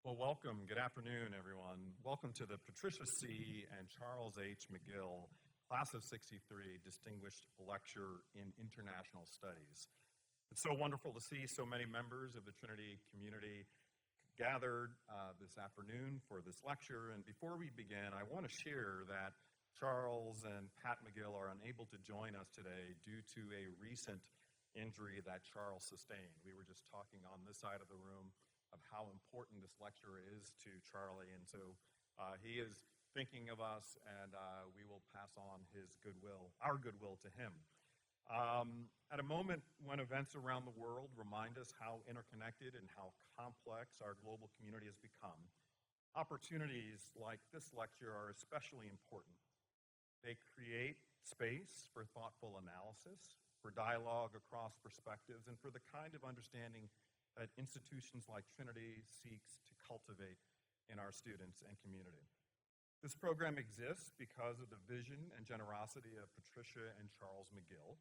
Well, welcome. Good afternoon, everyone. Welcome to the Patricia C. and Charles H. McGill Class of '63 Distinguished Lecture in International Studies. It's so wonderful to see so many members of the Trinity community gathered this afternoon for this lecture. And before we begin, I want to share that Charles and Pat McGill are unable to join us today due to a recent injury that Charles sustained. We were just talking on this side of the room of how important this lecture is to Charlie, and so he is thinking of us, and we will pass on his goodwill, our goodwill to him. At a moment when events around the world remind us how interconnected and how complex our global community has become, opportunities like this lecture are especially important. They create space for thoughtful analysis, for dialogue across perspectives, and for the kind of understanding that institutions like Trinity seeks to cultivate in our students and community. This program exists because of the vision and generosity of Patricia and Charles McGill.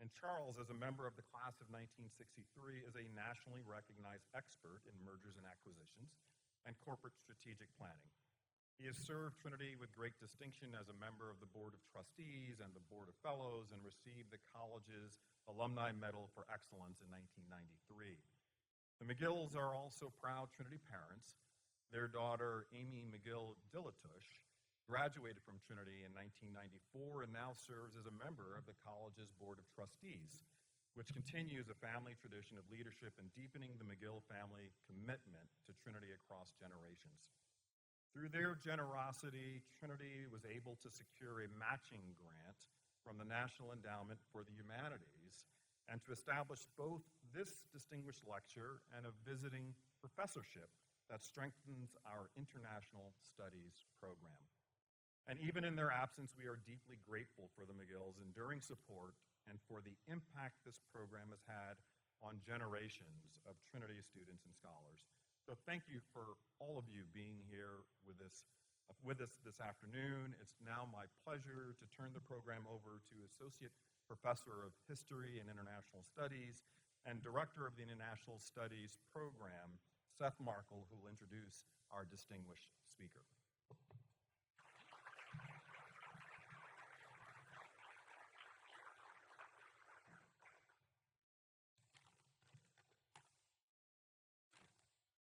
And Charles, as a member of the class of 1963, is a nationally recognized expert in mergers and acquisitions and corporate strategic planning. He has served Trinity with great distinction as a member of the Board of Trustees and the Board of Fellows, and received the college's Alumni Medal for Excellence in 1993. The McGills are also proud Trinity parents. Their daughter, Amy McGill III, graduated from Trinity in 1994 and now serves as a member of the college's Board of Trustees, which continues a family tradition of leadership and deepening the McGill family commitment to Trinity across generations. Through their generosity, Trinity was able to secure a matching grant from the National Endowment for the Humanities and to establish both this distinguished lecture and a visiting professorship that strengthens our international studies program. And even in their absence, we are deeply grateful for the McGill's enduring support and for the impact this program has had on generations of Trinity students and scholars. So thank you for all of you being here with us this afternoon. It's now my pleasure to turn the program over to Associate Professor of History and International Studies and Director of the International Studies Program, Seth Markle, who will introduce our distinguished speaker.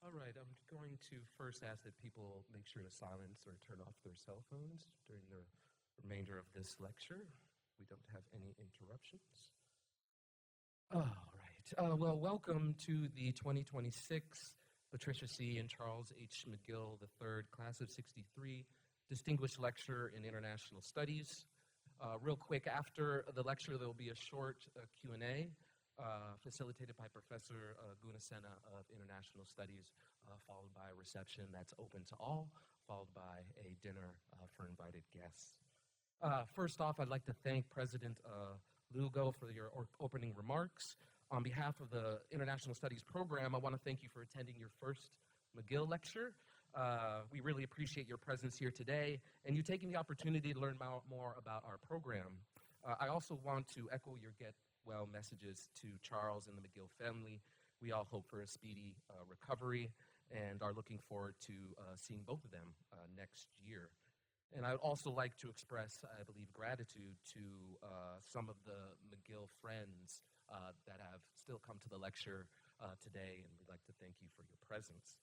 All right, I'm going to first ask that people make sure to silence or turn off their cell phones during the remainder of this lecture. We don't have any interruptions. All right, well, welcome to the 2026 Patricia C. and Charles H. McGill III Class of '63 Distinguished Lecture in International Studies. Real quick, after the lecture, there will be a short Q&A facilitated by Professor Gunasena of International Studies, followed by a reception that's open to all, followed by a dinner for invited guests. First off, I'd like to thank President Lugo for your opening remarks. On behalf of the International Studies program, I want to thank you for attending your first McGill lecture. We really appreciate your presence here today and you taking the opportunity to learn more about our program. I also want to echo your get well messages to Charles and the McGill family. We all hope for a speedy recovery and are looking forward to seeing both of them next year. And I would also like to express, I believe, gratitude to some of the McGill friends that have still come to the lecture today, and we'd like to thank you for your presence.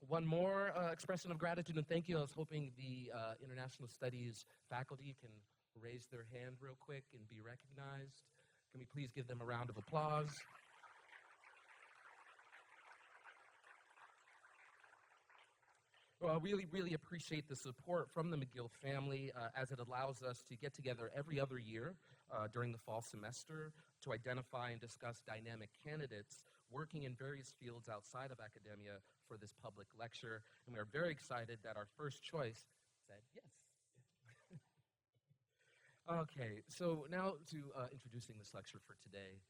One more expression of gratitude and thank you. I was hoping the International Studies faculty can raise their hand real quick and be recognized. Can we please give them a round of applause? Well, I really appreciate the support from the McGill family as it allows us to get together every other year during the fall semester to identify and discuss dynamic candidates working in various fields outside of academia for this public lecture. And we are very excited that our first choice said yes. Okay, so now to introducing this lecture for today.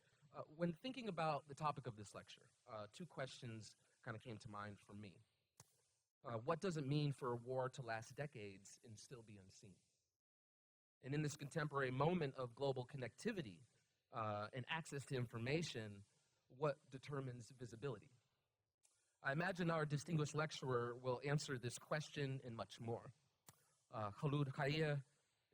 When thinking about the topic of this lecture, two questions kind of came to mind for me. What does it mean for a war to last decades and still be unseen? And in this contemporary moment of global connectivity and access to information, what determines visibility? I imagine our distinguished lecturer will answer this question and much more. Kholood Khair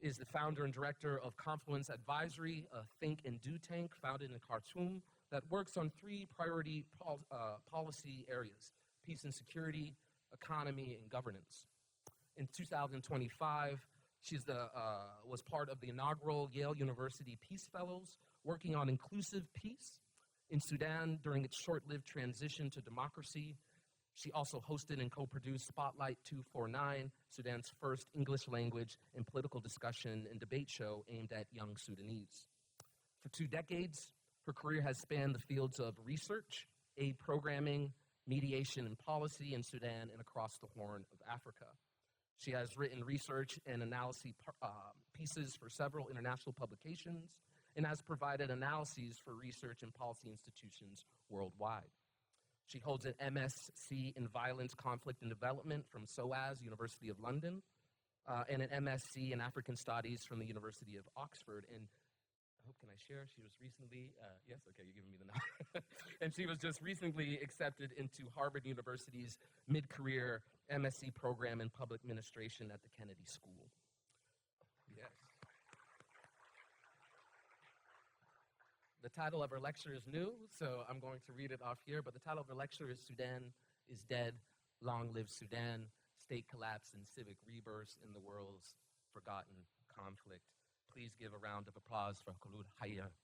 is the founder and director of Confluence Advisory, a think and do tank founded in Khartoum that works on three priority policy areas: peace and security, economy, and governance. In 2025, she was part of the inaugural Yale University Peace Fellows, working on inclusive peace in Sudan during its short-lived transition to democracy. She also hosted and co-produced Spotlight 249, Sudan's first English language and political discussion and debate show aimed at young Sudanese. For 2 decades, her career has spanned the fields of research, aid programming, mediation and policy in Sudan and across the Horn of Africa. She has written research and analysis pieces for several international publications and has provided analyses for research and policy institutions worldwide. She holds an MSc in Violence, Conflict, and Development from SOAS, University of London, and an MSc in African Studies from the University of Oxford. And I hope, can I share? She was recently, yes, okay, you're giving me the nod. And she was just recently accepted into Harvard University's mid-career MSc program in Public Administration at the Kennedy School. Yes. The title of her lecture is new, so I'm going to read it off here, but the title of her lecture is Sudan is Dead, Long Live Sudan, State Collapse and Civic Rebirth in the World's Forgotten Conflict. Please give a round of applause for Kholood Khair.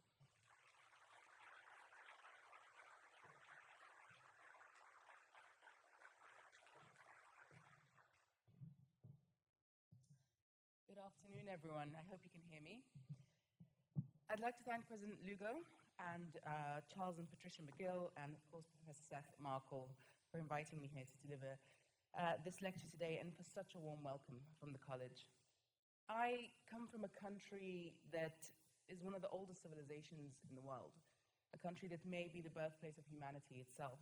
Good afternoon, everyone. I hope you can hear me. I'd like to thank President Lugo and Charles and Patricia McGill, and of course Professor Seth Markle for inviting me here to deliver this lecture today and for such a warm welcome from the college. I come from a country that is one of the oldest civilizations in the world, a country that may be the birthplace of humanity itself,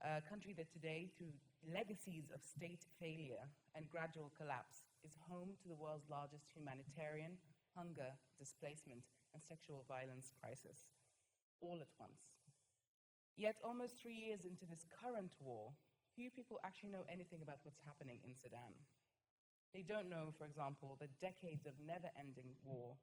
a country that today, through legacies of state failure and gradual collapse, is home to the world's largest humanitarian, hunger, displacement, and sexual violence crisis, all at once. Yet, almost 3 years into this current war, few people actually know anything about what's happening in Sudan. They don't know, for example, that decades of never-ending war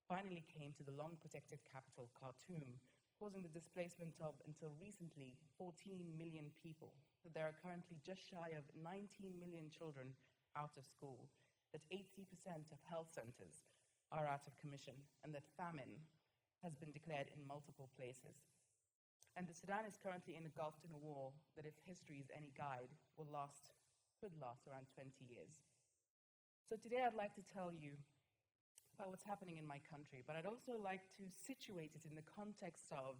finally came to the long-protected capital, Khartoum, causing the displacement of, until recently, 14 million people, that there are currently just shy of 19 million children out of school, that 80% of health centers are out of commission, and that famine has been declared in multiple places. And that Sudan is currently engulfed in a war that, if history is any guide, could last around 20 years. So today I'd like to tell you about what's happening in my country, but I'd also like to situate it in the context of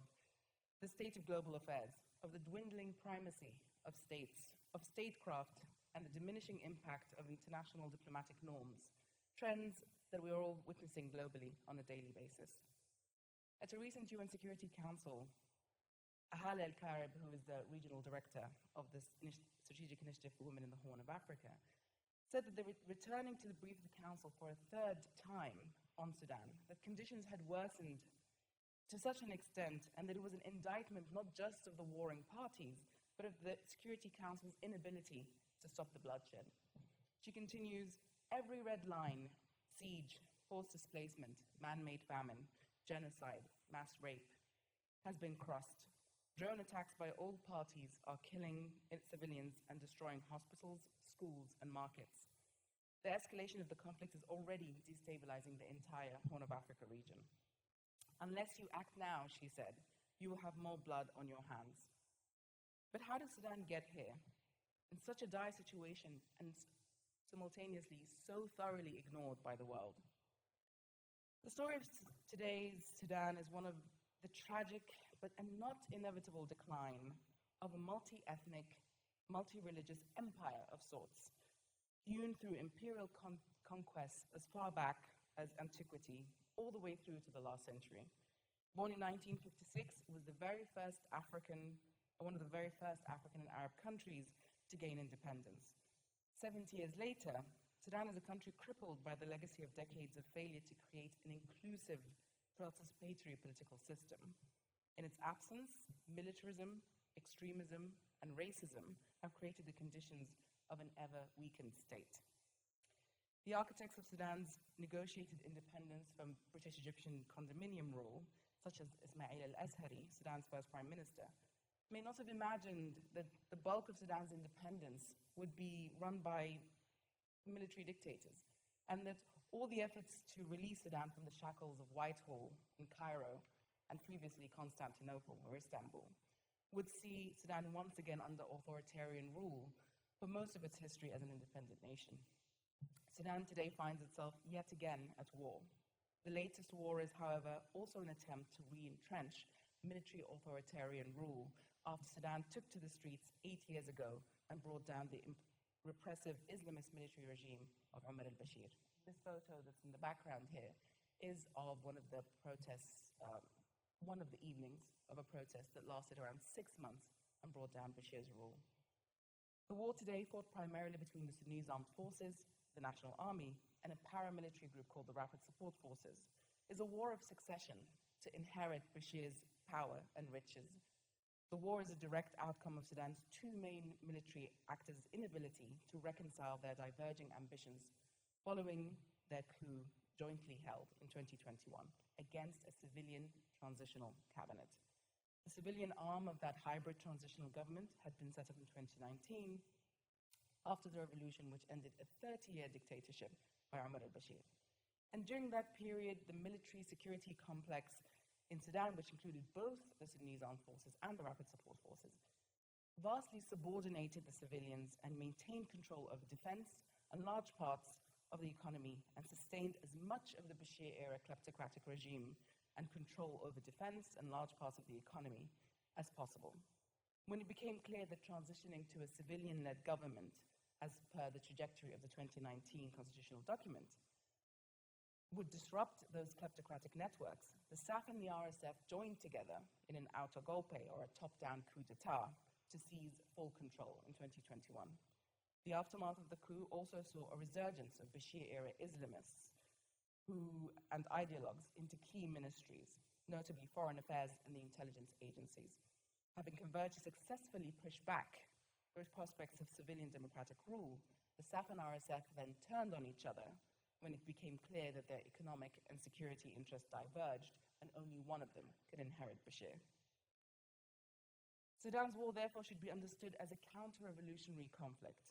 the state of global affairs, of the dwindling primacy of states, of statecraft, and the diminishing impact of international diplomatic norms, trends that we are all witnessing globally on a daily basis. At a recent UN Security Council, Kholood Khair, who is the regional director of this strategic initiative for women in the Horn of Africa, said that they were returning to brief the Council for a third time on Sudan, that conditions had worsened to such an extent, and that it was an indictment not just of the warring parties, but of the Security Council's inability to stop the bloodshed. She continues, every red line, siege, forced displacement, man-made famine, genocide, mass rape, has been crossed. Drone attacks by all parties are killing civilians and destroying hospitals, schools, and markets. The escalation of the conflict is already destabilizing the entire Horn of Africa region. Unless you act now, she said, you will have more blood on your hands. But how did Sudan get here? In such a dire situation and simultaneously so thoroughly ignored by the world. The story of today's Sudan is one of the tragic but not inevitable decline of a multi-ethnic, multi-religious empire of sorts, hewn through imperial conquests as far back as antiquity, all the way through to the last century. Born in 1956, it was one of the very first African and Arab countries to gain independence. 70 years later, Sudan is a country crippled by the legacy of decades of failure to create an inclusive, participatory political system. In its absence, militarism, extremism, and racism have created the conditions of an ever-weakened state. The architects of Sudan's negotiated independence from British-Egyptian condominium rule, such as Ismail al-Azhari, Sudan's first prime minister, may not have imagined that the bulk of Sudan's independence would be run by military dictators, and that all the efforts to release Sudan from the shackles of Whitehall in Cairo and previously Constantinople or Istanbul would see Sudan once again under authoritarian rule for most of its history as an independent nation. Sudan today finds itself yet again at war. The latest war is, however, also an attempt to re-entrench military authoritarian rule after Sudan took to the streets 8 years ago and brought down the repressive Islamist military regime of Omar al-Bashir. This photo that's in the background here is of one of the protests, one of the evenings of a protest that lasted around 6 months and brought down Bashir's rule. The war today, fought primarily between the Sudanese Armed Forces, the National Army, and a paramilitary group called the Rapid Support Forces, is a war of succession to inherit Bashir's power and riches. The war is a direct outcome of Sudan's two main military actors' inability to reconcile their diverging ambitions following their coup jointly held in 2021 against a civilian transitional cabinet. The civilian arm of that hybrid transitional government had been set up in 2019 after the revolution, which ended a 30-year dictatorship by Omar al-Bashir. And during that period, the military security complex in Sudan, which included both the Sudanese Armed Forces and the Rapid Support Forces, vastly subordinated the civilians and maintained control over defense and large parts of the economy, and sustained as much of the Bashir-era kleptocratic regime and control over defense and large parts of the economy as possible. When it became clear that transitioning to a civilian-led government, as per the trajectory of the 2019 constitutional document, would disrupt those kleptocratic networks, the SAF and the RSF joined together in an autogolpe, or a top-down coup d'etat, to seize full control in 2021. The aftermath of the coup also saw a resurgence of Bashir-era Islamists and ideologues into key ministries, notably foreign affairs and the intelligence agencies. Having converged to successfully push back those prospects of civilian democratic rule, the SAF and RSF then turned on each other when it became clear that their economic and security interests diverged and only one of them could inherit Bashir. Sudan's war, therefore, should be understood as a counter-revolutionary conflict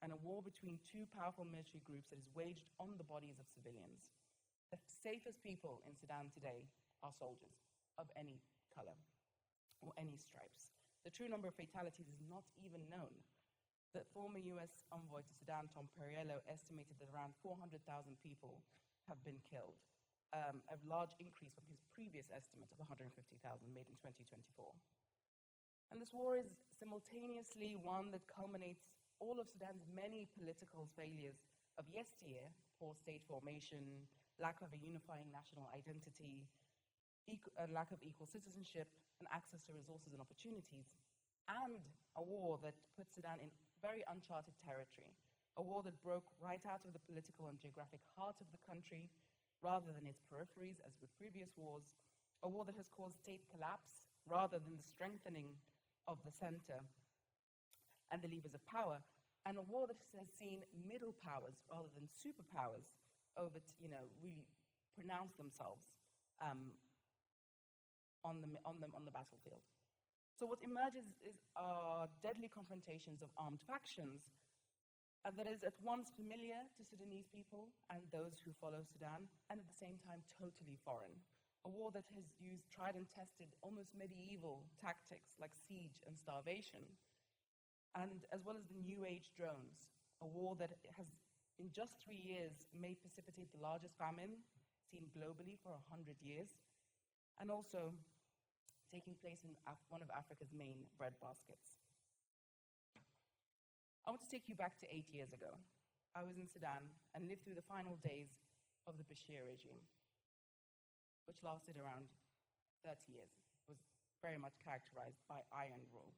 and a war between two powerful military groups that is waged on the bodies of civilians. The safest people in Sudan today are soldiers of any color or any stripes. The true number of fatalities is not even known. The former U.S. envoy to Sudan, Tom Perriello, estimated that around 400,000 people have been killed, a large increase from his previous estimate of 150,000 made in 2024. And this war is simultaneously one that culminates all of Sudan's many political failures of yesteryear: poor state formation, lack of a unifying national identity, lack of equal citizenship and access to resources and opportunities, and a war that put Sudan in very uncharted territory, a war that broke right out of the political and geographic heart of the country rather than its peripheries, as with previous wars, a war that has caused state collapse rather than the strengthening of the center and the levers of power, and a war that has seen middle powers rather than superpowers really pronounce themselves on the battlefield. So what emerges are deadly confrontations of armed factions that is at once familiar to Sudanese people and those who follow Sudan, and at the same time totally foreign. A war that has used tried and tested almost medieval tactics like siege and starvation, and as well as the new age drones, a war that has in just 3 years may precipitate the largest famine seen globally for 100 years, and also taking place in one of Africa's main breadbaskets. I want to take you back to 8 years ago. I was in Sudan and lived through the final days of the Bashir regime, which lasted around 30 years. It was very much characterized by iron rule.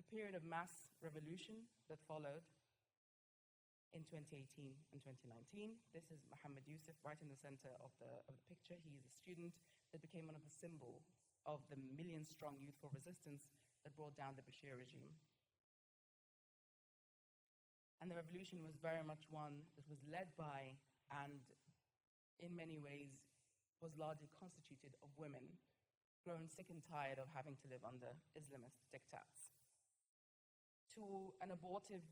The period of mass revolution that followed in 2018 and 2019. This is Mohammed Yusuf right in the center of the picture. He is a student that became one of the symbols of the million-strong youthful resistance that brought down the Bashir regime. And the revolution was very much one that was led by, and in many ways was largely constituted of women, grown sick and tired of having to live under Islamist diktats. To an abortive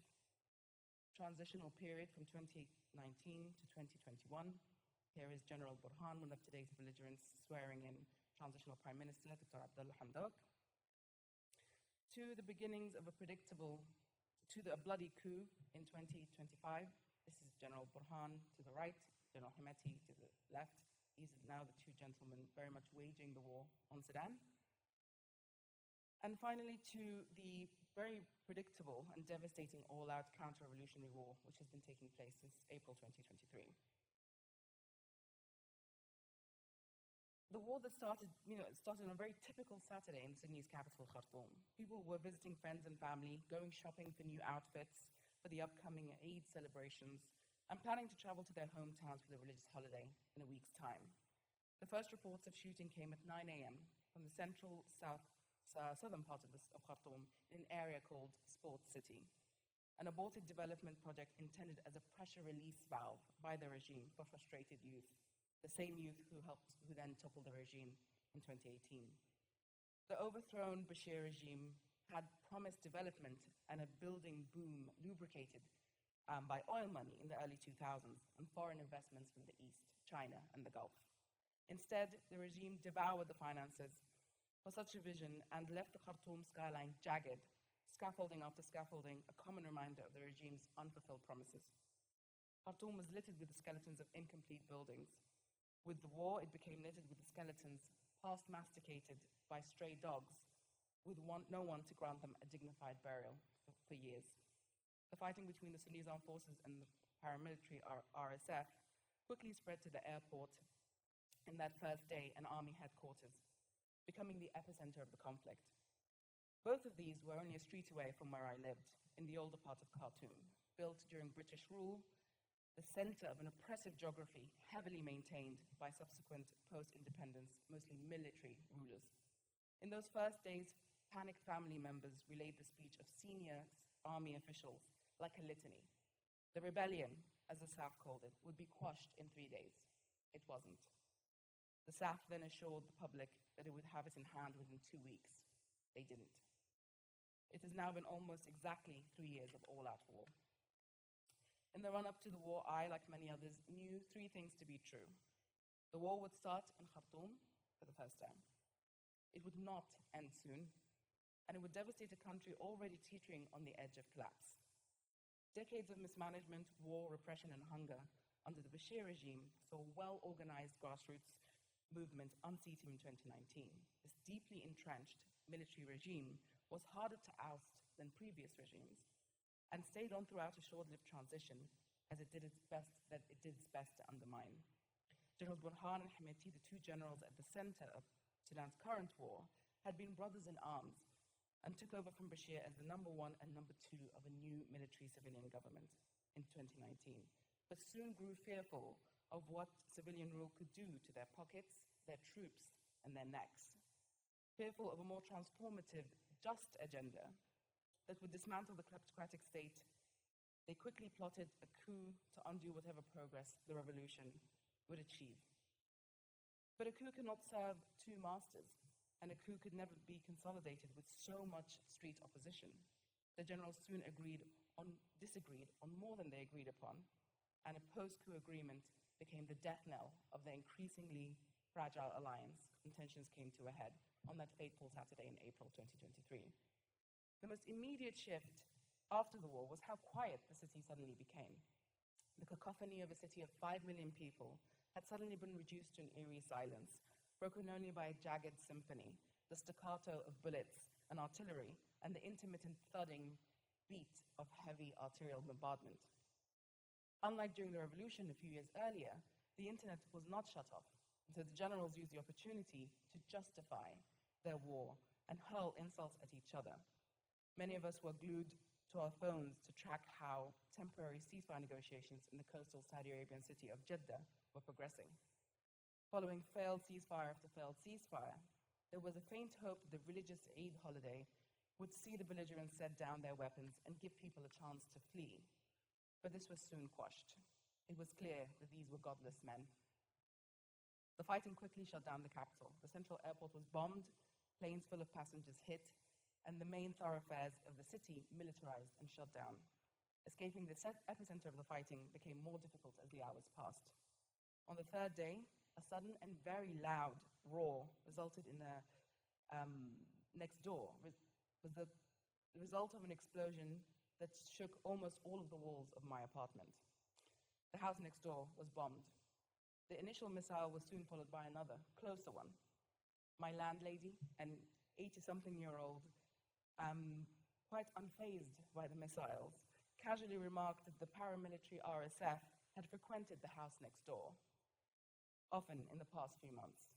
transitional period from 2019 to 2021, here is General Burhan, one of today's belligerents, swearing in transitional Prime Minister, Dr. Abdullah Hamdok, to the beginnings of a bloody coup in 2025. This is General Burhan to the right, General Hemeti to the left. These are now the two gentlemen very much waging the war on Sudan. And finally, to the very predictable and devastating all-out counter-revolutionary war, which has been taking place since April 2023. The war that started on a very typical Saturday in Sudanese capital, Khartoum. People were visiting friends and family, going shopping for new outfits for the upcoming Eid celebrations, and planning to travel to their hometowns for the religious holiday in a week's time. The first reports of shooting came at 9 a.m. from the central southern part of Khartoum in an area called Sports City, an aborted development project intended as a pressure release valve by the regime for frustrated youth, the same youth who then toppled the regime in 2018. The overthrown Bashir regime had promised development and a building boom lubricated by oil money in the early 2000s and foreign investments from the East, China, and the Gulf. Instead, the regime devoured the finances for such a vision and left the Khartoum skyline jagged, scaffolding after scaffolding, a common reminder of the regime's unfulfilled promises. Khartoum was littered with the skeletons of incomplete buildings. With the war, it became littered with the skeletons, past masticated by stray dogs, with no one to grant them a dignified burial for years. The fighting between the Sudanese armed forces and the paramilitary RSF quickly spread to the airport in that first day and army headquarters, becoming the epicenter of the conflict. Both of these were only a street away from where I lived, in the older part of Khartoum, built during British rule, the center of an oppressive geography heavily maintained by subsequent post-independence, mostly military rulers. In those first days, panicked family members relayed the speech of senior army officials like a litany. The rebellion, as the SAF called it, would be quashed in 3 days. It wasn't. The SAF then assured the public that it would have it in hand within 2 weeks. They didn't. It has now been almost exactly 3 years of all-out war. In the run-up to the war, I, like many others, knew 3 things to be true. The war would start in Khartoum for the first time. It would not end soon, and it would devastate a country already teetering on the edge of collapse. Decades of mismanagement, war, repression, and hunger under the Bashir regime saw a well-organized grassroots movement unseat him in 2019. This deeply entrenched military regime was harder to oust than previous regimes, and stayed on throughout a short-lived transition as it did its best to undermine. Generals Burhan and Hemeti, the 2 generals at the center of Sudan's current war, had been brothers in arms and took over from Bashir as the number 1 and number 2 of a new military-civilian government in 2019, but soon grew fearful of what civilian rule could do to their pockets, their troops, and their necks. Fearful of a more transformative, just agenda that would dismantle the kleptocratic state, they quickly plotted a coup to undo whatever progress the revolution would achieve. But a coup cannot serve 2 masters, and a coup could never be consolidated with so much street opposition. The generals soon disagreed on more than they agreed upon, and a post-coup agreement became the death knell of their increasingly fragile alliance, and tensions came to a head on that fateful Saturday in April 2023. The most immediate shift after the war was how quiet the city suddenly became. The cacophony of a city of 5 million people had suddenly been reduced to an eerie silence, broken only by a jagged symphony, the staccato of bullets and artillery, and the intermittent thudding beat of heavy arterial bombardment. Unlike during the revolution a few years earlier, the internet was not shut off, and so the generals used the opportunity to justify their war and hurl insults at each other. Many of us were glued to our phones to track how temporary ceasefire negotiations in the coastal Saudi Arabian city of Jeddah were progressing. Following failed ceasefire after failed ceasefire, there was a faint hope that the religious Eid holiday would see the belligerents set down their weapons and give people a chance to flee. But this was soon quashed. It was clear that these were godless men. The fighting quickly shut down the capital. The central airport was bombed, planes full of passengers hit, and the main thoroughfares of the city militarized and shut down. Escaping the epicenter of the fighting became more difficult as the hours passed. On the third day, a sudden and very loud roar resulted in the next door. Was the result of an explosion that shook almost all of the walls of my apartment. The house next door was bombed. The initial missile was soon followed by another, closer one. My landlady, an 80-something-year-old, quite unfazed by the missiles, casually remarked that the paramilitary RSF had frequented the house next door, often in the past few months.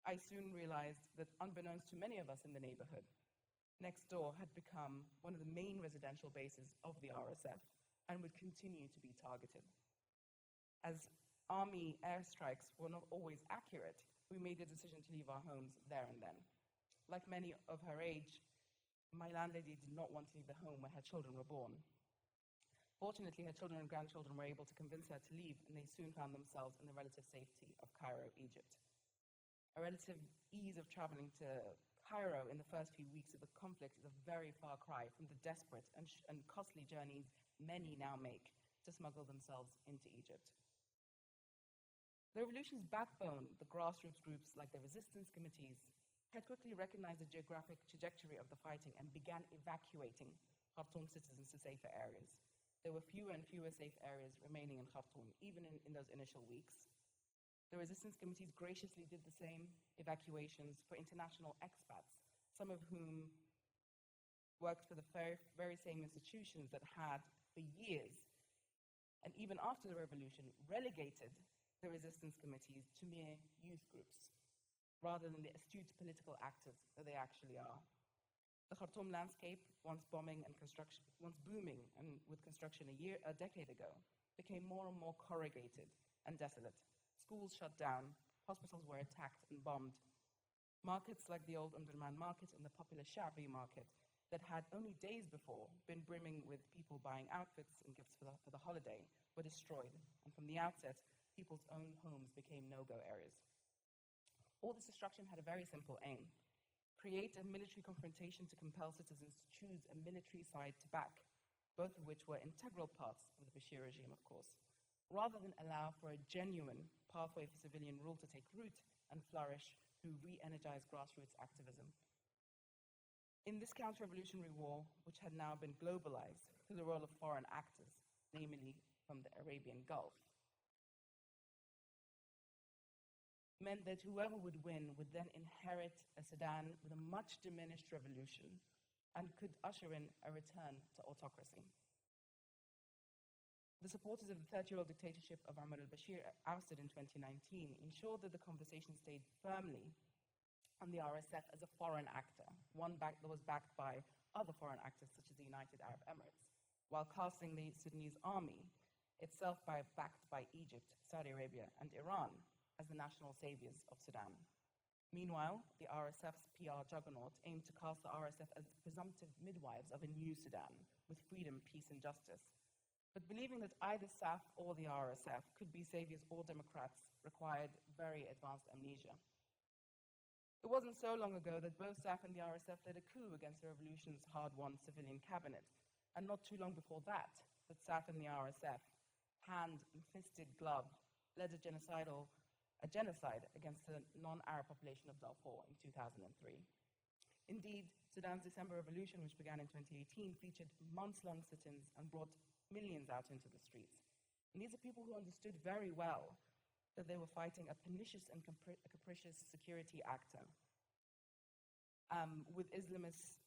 I soon realized that, unbeknownst to many of us in the neighborhood, next door had become one of the main residential bases of the RSF and would continue to be targeted. As army airstrikes were not always accurate, we made the decision to leave our homes there and then. Like many of her age, my landlady did not want to leave the home where her children were born. Fortunately, her children and grandchildren were able to convince her to leave, and they soon found themselves in the relative safety of Cairo, Egypt. A relative ease of traveling to Cairo in the first few weeks of the conflict is a very far cry from the desperate and costly journeys many now make to smuggle themselves into Egypt. The revolution's backbone, the grassroots groups like the resistance committees, had quickly recognized the geographic trajectory of the fighting and began evacuating Khartoum citizens to safer areas. There were fewer and fewer safe areas remaining in Khartoum, even in those initial weeks. The resistance committees graciously did the same evacuations for international expats, some of whom worked for the very same institutions that had, for years, and even after the revolution, relegated the resistance committees to mere youth groups, rather than the astute political actors that they actually are. The Khartoum landscape, once booming and with construction a decade ago, became more and more corrugated and desolate. Schools shut down, hospitals were attacked and bombed. Markets like the old Umdurman market and the popular Sha'bi market that had only days before been brimming with people buying outfits and gifts for the holiday were destroyed, and from the outset, people's own homes became no-go areas. All this destruction had a very simple aim: create a military confrontation to compel citizens to choose a military side to back, both of which were integral parts of the Bashir regime, of course, rather than allow for a genuine pathway for civilian rule to take root and flourish through re-energized grassroots activism. In this counter-revolutionary war, which had now been globalized through the role of foreign actors, namely from the Arabian Gulf, meant that whoever would win would then inherit a Sudan with a much diminished revolution and could usher in a return to autocracy. The supporters of the 30-year-old dictatorship of Omar al-Bashir, ousted in 2019, ensured that the conversation stayed firmly on the RSF as a foreign actor, one that was backed by other foreign actors such as the United Arab Emirates, while casting the Sudanese army, itself backed by Egypt, Saudi Arabia, and Iran, as the national saviors of Sudan. Meanwhile, the RSF's PR juggernaut aimed to cast the RSF as presumptive midwives of a new Sudan, with freedom, peace, and justice. But believing that either SAF or the RSF could be saviors or democrats required very advanced amnesia. It wasn't so long ago that both SAF and the RSF led a coup against the revolution's hard-won civilian cabinet, and not too long before that SAF and the RSF, hand and fisted glove, led a genocide against the non-Arab population of Darfur in 2003. Indeed, Sudan's December Revolution, which began in 2018, featured months-long sit-ins and brought millions out into the streets. And these are people who understood very well that they were fighting a pernicious and capricious security actor with Islamist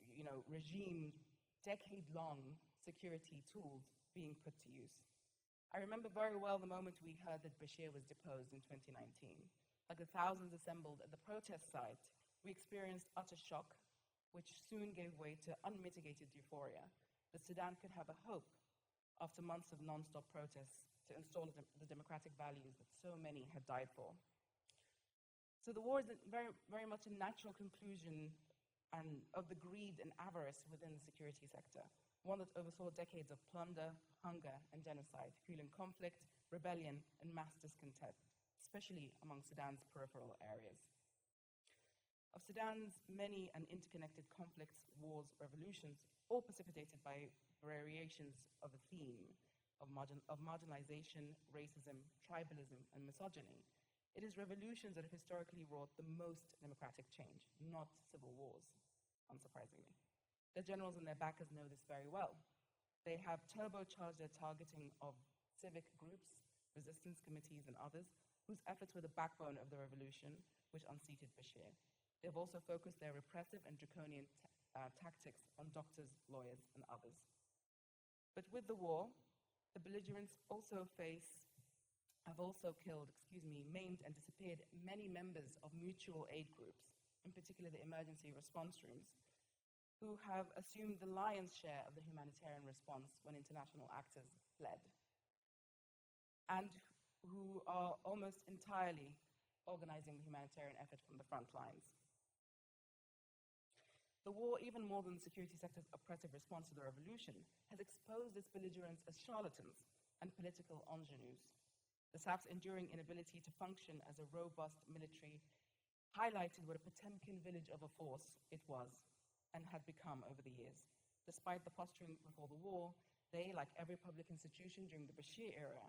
regime decade-long security tools being put to use. I remember very well the moment we heard that Bashir was deposed in 2019. Like the thousands assembled at the protest site, we experienced utter shock, which soon gave way to unmitigated euphoria that Sudan could have a hope after months of non-stop protests to install the democratic values that so many had died for. So the war is very, very much a natural conclusion and of the greed and avarice within the security sector, one that oversaw decades of plunder, hunger, and genocide, fueling conflict, rebellion, and mass discontent, especially among Sudan's peripheral areas. Of Sudan's many and interconnected conflicts, wars, revolutions, all precipitated by variations of a theme of marginalization, racism, tribalism, and misogyny, it is revolutions that have historically wrought the most democratic change, not civil wars, unsurprisingly. Their generals and their backers know this very well. They have turbocharged their targeting of civic groups, resistance committees, and others, whose efforts were the backbone of the revolution, which unseated Bashir. They've also focused their repressive and draconian tactics on doctors, lawyers, and others. But with the war, the belligerents have also killed, maimed and disappeared many members of mutual aid groups, in particular the emergency response rooms, who have assumed the lion's share of the humanitarian response when international actors fled, and who are almost entirely organizing the humanitarian effort from the front lines. The war, even more than the security sector's oppressive response to the revolution, has exposed its belligerents as charlatans and political ingenues. The SAF's enduring inability to function as a robust military highlighted what a Potemkin village of a force it was and had become over the years. Despite the posturing before the war, they, like every public institution during the Bashir era,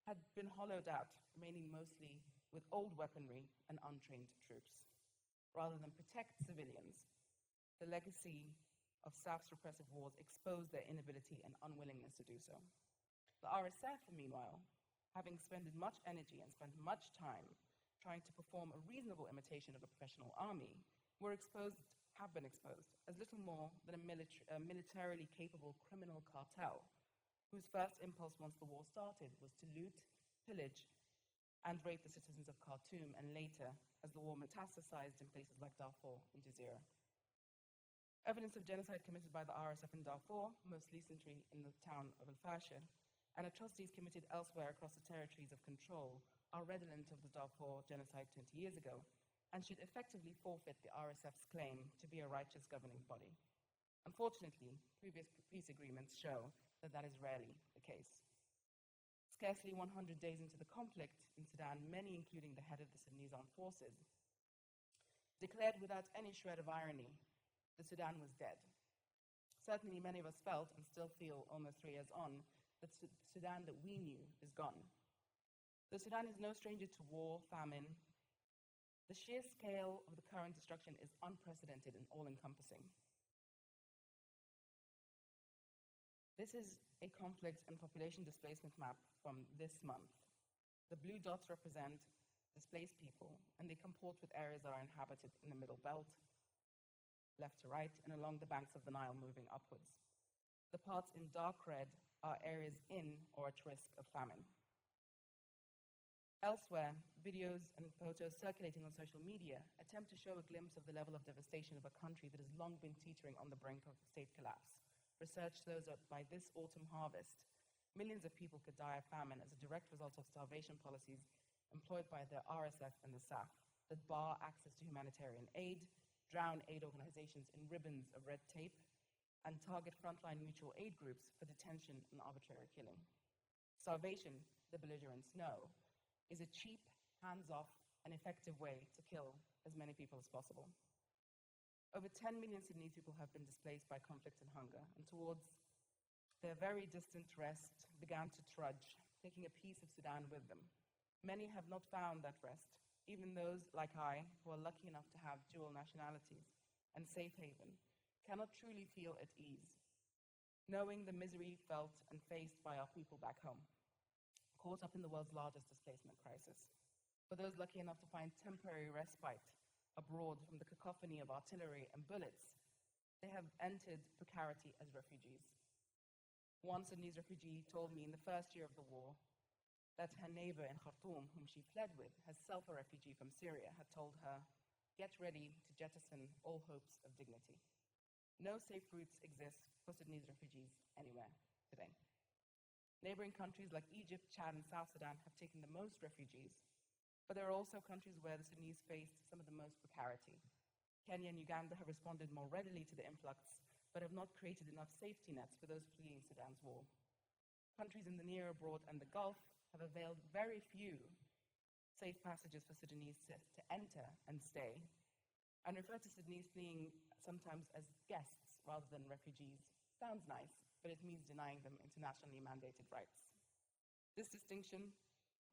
had been hollowed out, remaining mostly with old weaponry and untrained troops. Rather than protect civilians, the legacy of SAF's repressive wars exposed their inability and unwillingness to do so. The RSF, meanwhile, having expended much energy and spent much time trying to perform a reasonable imitation of a professional army, have been exposed as little more than a militarily capable criminal cartel, whose first impulse once the war started was to loot, pillage, and rape the citizens of Khartoum, and later, as the war metastasized in places like Darfur and Jazeera. Evidence of genocide committed by the RSF in Darfur, most recently in the town of Al-Fasher, and atrocities committed elsewhere across the territories of control are redolent of the Darfur genocide 20 years ago, and should effectively forfeit the RSF's claim to be a righteous governing body. Unfortunately, previous peace agreements show that that is rarely the case. Scarcely 100 days into the conflict in Sudan, many, including the head of the Sudanese armed forces, declared without any shred of irony that Sudan was dead. Certainly many of us felt, and still feel almost 3 years on, that the Sudan that we knew is gone. Though Sudan is no stranger to war, famine, the sheer scale of the current destruction is unprecedented and all-encompassing. This is a conflict and population displacement map from this month. The blue dots represent displaced people, and they comport with areas that are inhabited in the Middle Belt, left to right, and along the banks of the Nile moving upwards. The parts in dark red are areas in or at risk of famine. Elsewhere, videos and photos circulating on social media attempt to show a glimpse of the level of devastation of a country that has long been teetering on the brink of state collapse. Research shows that by this autumn harvest, millions of people could die of famine as a direct result of starvation policies employed by the RSF and the SAF that bar access to humanitarian aid, drown aid organizations in ribbons of red tape, and target frontline mutual aid groups for detention and arbitrary killing. Starvation, the belligerents know, is a cheap, hands-off, and effective way to kill as many people as possible. Over 10 million Sudanese people have been displaced by conflict and hunger, and towards their very distant rest began to trudge, taking a piece of Sudan with them. Many have not found that rest, even those like I, who are lucky enough to have dual nationalities and safe haven, cannot truly feel at ease, knowing the misery felt and faced by our people back home, caught up in the world's largest displacement crisis. For those lucky enough to find temporary respite abroad from the cacophony of artillery and bullets, they have entered precarity as refugees. One Sudanese refugee told me in the first year of the war that her neighbor in Khartoum, whom she fled with, herself a refugee from Syria, had told her, "Get ready to jettison all hopes of dignity." No safe routes exist for Sudanese refugees anywhere today. Neighboring countries like Egypt, Chad, and South Sudan have taken the most refugees, but there are also countries where the Sudanese face some of the most precarity. Kenya and Uganda have responded more readily to the influx, but have not created enough safety nets for those fleeing Sudan's war. Countries in the Near Abroad and the Gulf have availed very few safe passages for Sudanese to enter and stay, and refer to Sudanese fleeing sometimes as guests rather than refugees. Sounds nice, but it means denying them internationally mandated rights. This distinction,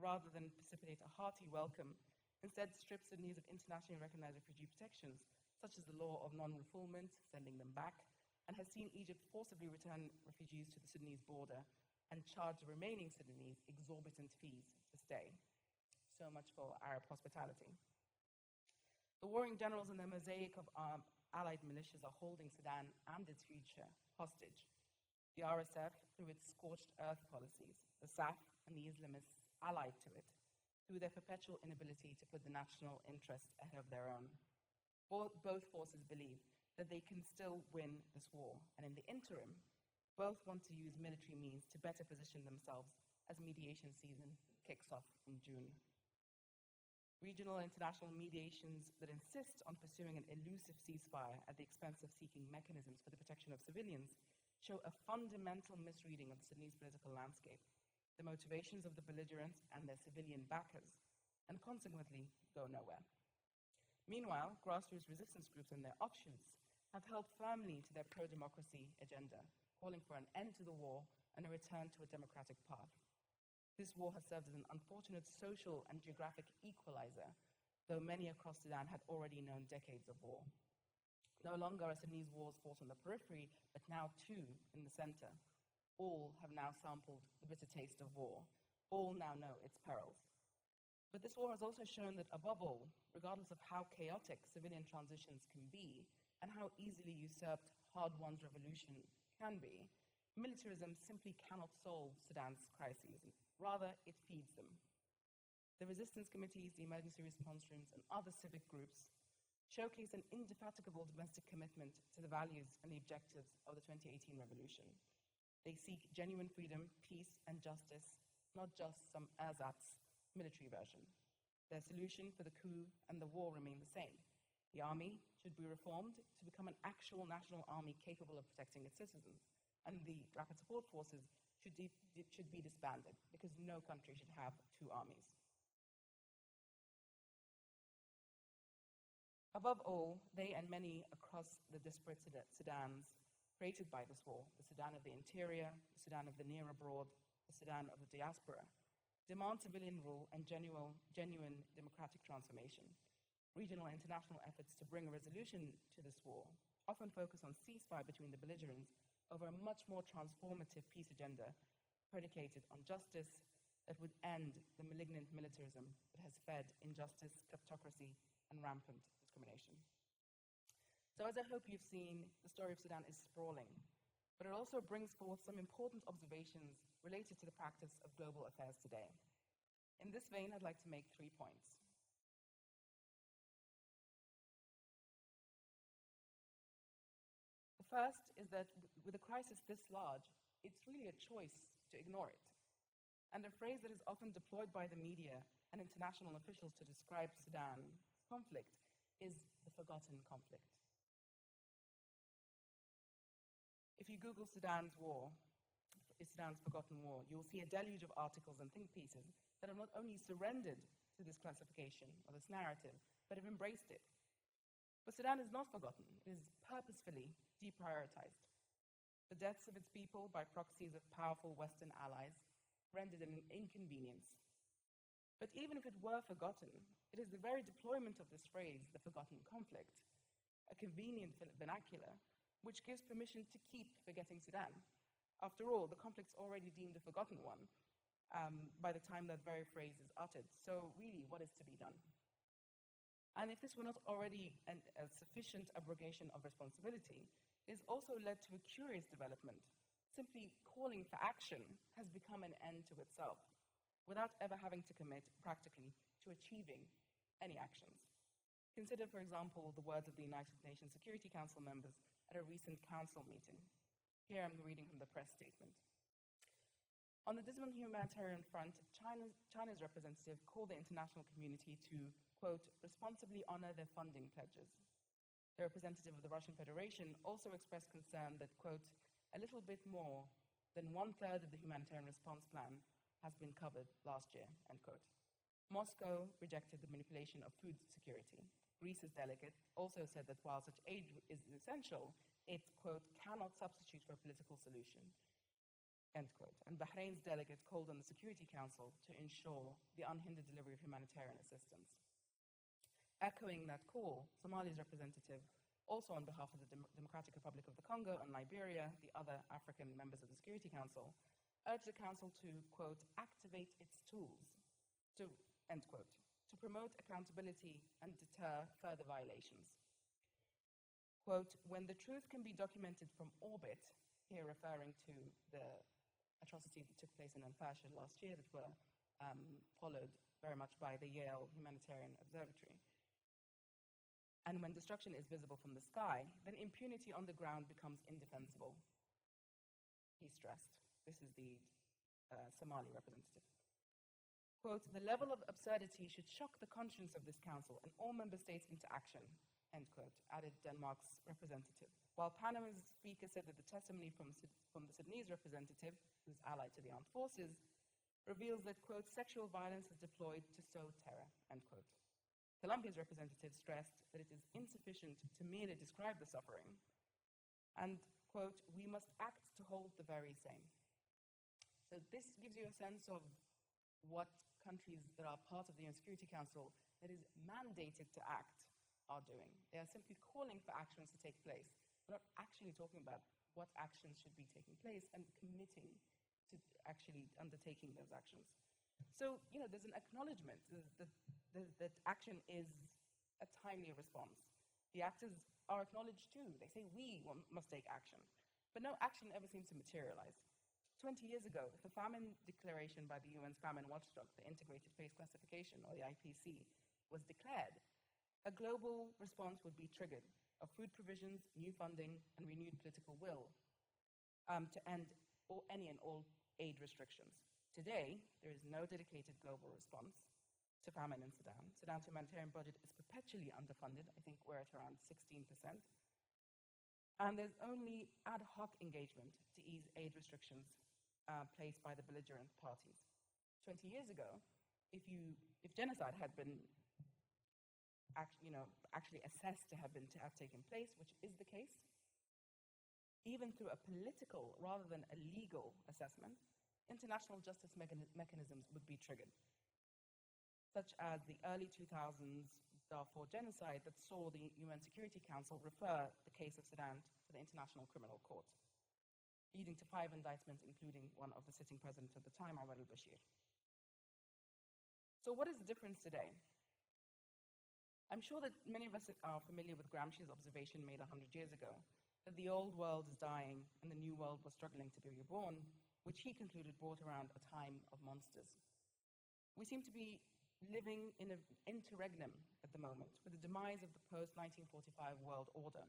rather than precipitate a hearty welcome, instead strips Sudanese of internationally recognized refugee protections, such as the law of non-refoulement, sending them back, and has seen Egypt forcibly return refugees to the Sudanese border and charge the remaining Sudanese exorbitant fees to stay. So much for Arab hospitality. The warring generals and their mosaic of allied militias are holding Sudan and its future hostage. The RSF, through its scorched earth policies, the SAF and the Islamists allied to it, through their perpetual inability to put the national interest ahead of their own. Both forces believe that they can still win this war, and in the interim, both want to use military means to better position themselves as mediation season kicks off in June. Regional and international mediations that insist on pursuing an elusive ceasefire at the expense of seeking mechanisms for the protection of civilians show a fundamental misreading of the Sudanese political landscape, the motivations of the belligerents and their civilian backers, and consequently go nowhere. Meanwhile, grassroots resistance groups and their offshoots have held firmly to their pro-democracy agenda, calling for an end to the war and a return to a democratic path. This war has served as an unfortunate social and geographic equalizer, though many across Sudan had already known decades of war. No longer are Sudanese wars fought on the periphery, but now too in the center. All have now sampled the bitter taste of war. All now know its perils. But this war has also shown that above all, regardless of how chaotic civilian transitions can be, and how easily usurped hard-won revolution can be, militarism simply cannot solve Sudan's crises. Rather, it feeds them. The resistance committees, the emergency response rooms, and other civic groups showcase an indefatigable domestic commitment to the values and the objectives of the 2018 revolution. They seek genuine freedom, peace, and justice, not just some ersatz military version. Their solution for the coup and the war remain the same. The army should be reformed to become an actual national army capable of protecting its citizens, and the rapid support forces should be disbanded, because no country should have two armies. Above all, they and many across the disparate Sudans created by this war, the Sudan of the interior, the Sudan of the near abroad, the Sudan of the diaspora, demand civilian rule and genuine democratic transformation. Regional and international efforts to bring a resolution to this war often focus on ceasefire between the belligerents over a much more transformative peace agenda predicated on justice that would end the malignant militarism that has fed injustice, kleptocracy, and rampant discrimination. So as I hope you've seen, the story of Sudan is sprawling, but it also brings forth some important observations related to the practice of global affairs today. In this vein, I'd like to make 3 points. The first is that with a crisis this large, it's really a choice to ignore it. And a phrase that is often deployed by the media and international officials to describe Sudan's conflict is the forgotten conflict. If you Google Sudan's forgotten war, you'll see a deluge of articles and think pieces that have not only surrendered to this classification or this narrative, but have embraced it. But Sudan is not forgotten. It is purposefully deprioritized. The deaths of its people by proxies of powerful Western allies rendered an inconvenience. But even if it were forgotten, it is the very deployment of this phrase, the forgotten conflict, a convenient vernacular, which gives permission to keep forgetting Sudan. After all, the conflict's already deemed a forgotten one by the time that very phrase is uttered. So really, what is to be done? And if this were not already a sufficient abrogation of responsibility, it has also led to a curious development. Simply calling for action has become an end to itself, without ever having to commit practically to achieving any actions. Consider, for example, the words of the United Nations Security Council members at a recent council meeting. Here I'm reading from the press statement. On the dismal humanitarian front, China's representative called the international community to, quote, responsibly honor their funding pledges. the representative of the Russian Federation, also expressed concern that, quote, a little bit more than 1/3 of the humanitarian response plan has been covered last year, end quote. Moscow rejected the manipulation of food security. Greece's delegate also said that while such aid is essential, it, quote, cannot substitute for a political solution, end quote. And Bahrain's delegate called on the Security Council to ensure the unhindered delivery of humanitarian assistance. Echoing that call, Somalia's representative, also on behalf of the Democratic Republic of the Congo and Liberia, the other African members of the Security Council, urged the Council to, quote, activate its tools, to, end quote, to promote accountability and deter further violations. Quote, when the truth can be documented from orbit, here referring to the atrocities that took place in Al-Fasher last year that were followed very much by the Yale Humanitarian Observatory, and when destruction is visible from the sky, then impunity on the ground becomes indefensible, he stressed. This is the Somali representative. Quote, the level of absurdity should shock the conscience of this council and all member states into action, end quote, added Denmark's representative. While Panama's speaker said that the testimony from the Sudanese representative, who's allied to the armed forces, reveals that, quote, sexual violence is deployed to sow terror, end quote. Colombia's representative stressed that it is insufficient to merely describe the suffering, and, quote, we must act to hold the very same. So this gives you a sense of what countries that are part of the UN Security Council that is mandated to act are doing. They are simply calling for actions to take place. We're not actually talking about what actions should be taking place and committing to actually undertaking those actions. So, you know, there's an acknowledgement that action is a timely response. The actors are acknowledged too. They say we must take action. But no action ever seems to materialize. 20 years ago, if a famine declaration by the UN's famine watchdog, the Integrated Phase Classification, or the IPC, was declared, a global response would be triggered of food provisions, new funding, and renewed political will to end any and all aid restrictions. Today, there is no dedicated global response to famine in Sudan. Sudan's humanitarian budget is perpetually underfunded. I think we're at around 16%. And there's only ad hoc engagement to ease aid restrictions placed by the belligerent parties. 20 years ago, if genocide had been actually assessed to have taken place, which is the case, even through a political rather than a legal assessment, international justice mechanisms would be triggered, such as the early 2000s Darfur genocide that saw the UN Security Council refer the case of Sudan to the International Criminal Court, leading to 5 indictments, including one of the sitting president at the time, Omar al-Bashir. So what is the difference today? I'm sure that many of us are familiar with Gramsci's observation made 100 years ago, that the old world is dying and the new world was struggling to be reborn, which he concluded brought around a time of monsters. We seem to be living in an interregnum at the moment, with the demise of the post-1945 world order,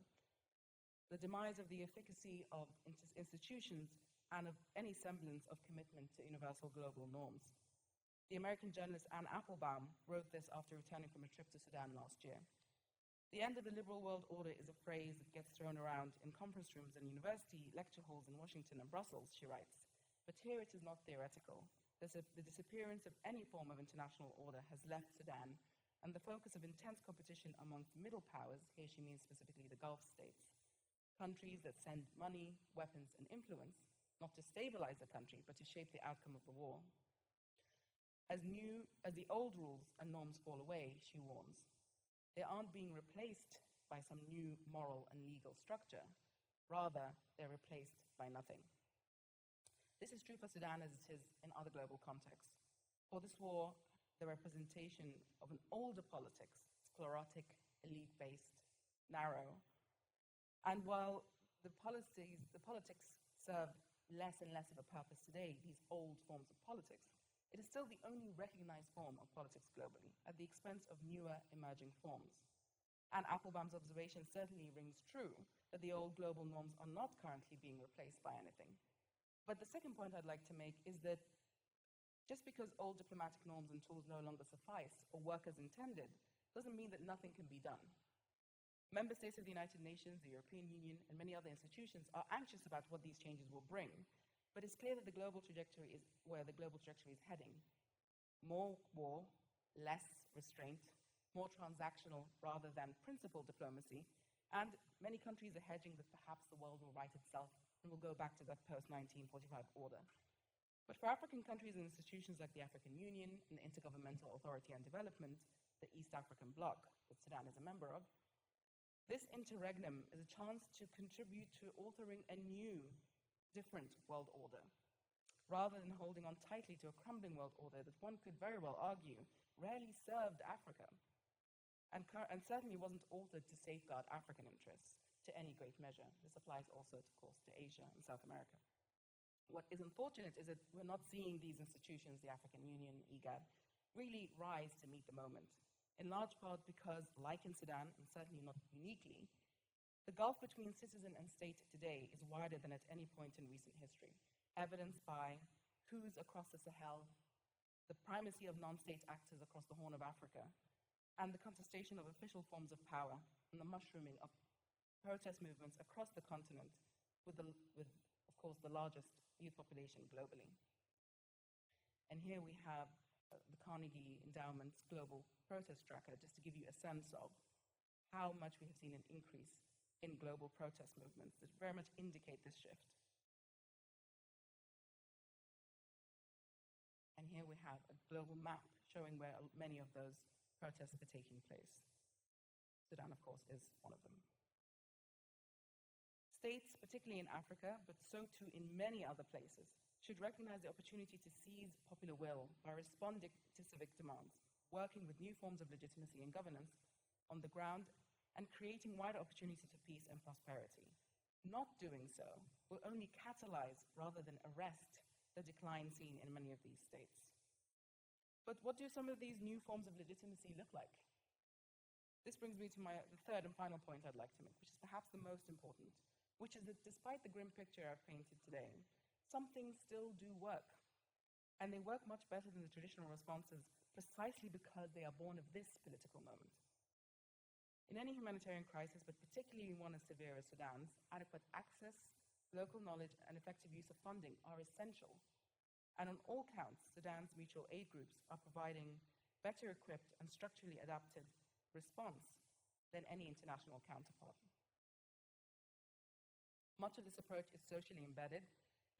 the demise of the efficacy of institutions and of any semblance of commitment to universal global norms. The American journalist Anne Applebaum wrote this after returning from a trip to Sudan last year. The end of the liberal world order is a phrase that gets thrown around in conference rooms and university lecture halls in Washington and Brussels, she writes. But here it is not theoretical. The disappearance of any form of international order has left Sudan, and the focus of intense competition amongst middle powers, here she means specifically the Gulf states, countries that send money, weapons, and influence, not to stabilize the country, but to shape the outcome of the war. As the old rules and norms fall away, she warns, they aren't being replaced by some new moral and legal structure. Rather, they're replaced by nothing. This is true for Sudan as it is in other global contexts. For this war, the representation of an older politics, sclerotic, elite-based, narrow, and while the politics serve less and less of a purpose today, these old forms of politics, it is still the only recognized form of politics globally, at the expense of newer emerging forms. And Applebaum's observation certainly rings true, that the old global norms are not currently being replaced by anything. But the second point I'd like to make is that just because old diplomatic norms and tools no longer suffice or work as intended, doesn't mean that nothing can be done. Member states of the United Nations, the European Union, and many other institutions are anxious about what these changes will bring, but it's clear that the global trajectory is where the global trajectory is heading. More war, less restraint, more transactional rather than principled diplomacy, and many countries are hedging that perhaps the world will right itself and will go back to that post-1945 order. But for African countries and institutions like the African Union and the Intergovernmental Authority on Development, the East African Bloc, that Sudan is a member of, this interregnum is a chance to contribute to altering a new, different world order, rather than holding on tightly to a crumbling world order that one could very well argue rarely served Africa, and certainly wasn't altered to safeguard African interests to any great measure. This applies also, of course, to Asia and South America. What is unfortunate is that we're not seeing these institutions, the African Union, IGAD, really rise to meet the moment, in large part because, like in Sudan, and certainly not uniquely, the gulf between citizen and state today is wider than at any point in recent history, evidenced by coups across the Sahel, the primacy of non-state actors across the Horn of Africa, and the contestation of official forms of power, and the mushrooming of protest movements across the continent, with of course, the largest youth population globally. And here we have the Carnegie Endowment's Global Protest Tracker, just to give you a sense of how much we have seen an increase in global protest movements that very much indicate this shift. And here we have a global map showing where many of those protests are taking place. Sudan, of course, is one of them. States, particularly in Africa, but so too in many other places, should recognize the opportunity to seize popular will by responding to civic demands, working with new forms of legitimacy and governance on the ground, and creating wider opportunities for peace and prosperity. Not doing so will only catalyze rather than arrest the decline seen in many of these states. But what do some of these new forms of legitimacy look like? This brings me to the third and final point I'd like to make, which is perhaps the most important, which is that despite the grim picture I've painted today, some things still do work. And they work much better than the traditional responses precisely because they are born of this political moment. In any humanitarian crisis, but particularly one as severe as Sudan's, adequate access, local knowledge, and effective use of funding are essential. And on all counts, Sudan's mutual aid groups are providing better equipped and structurally adapted response than any international counterpart. Much of this approach is socially embedded,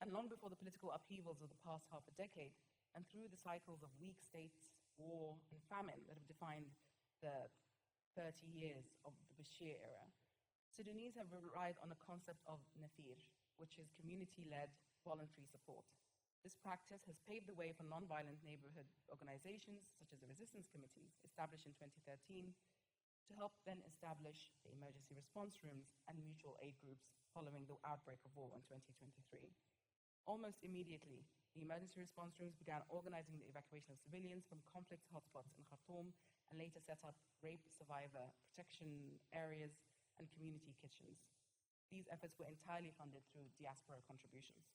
and long before the political upheavals of the past half a decade, and through the cycles of weak states, war, and famine that have defined the 30 years of the Bashir era, Sudanese have relied on a concept of nafir, which is community-led voluntary support. This practice has paved the way for nonviolent neighborhood organizations, such as the resistance committees, established in 2013, to help then establish the emergency response rooms and mutual aid groups following the outbreak of war in 2023. Almost immediately, the emergency response rooms began organizing the evacuation of civilians from conflict hotspots in Khartoum, and later set up rape survivor protection areas and community kitchens. These efforts were entirely funded through diaspora contributions.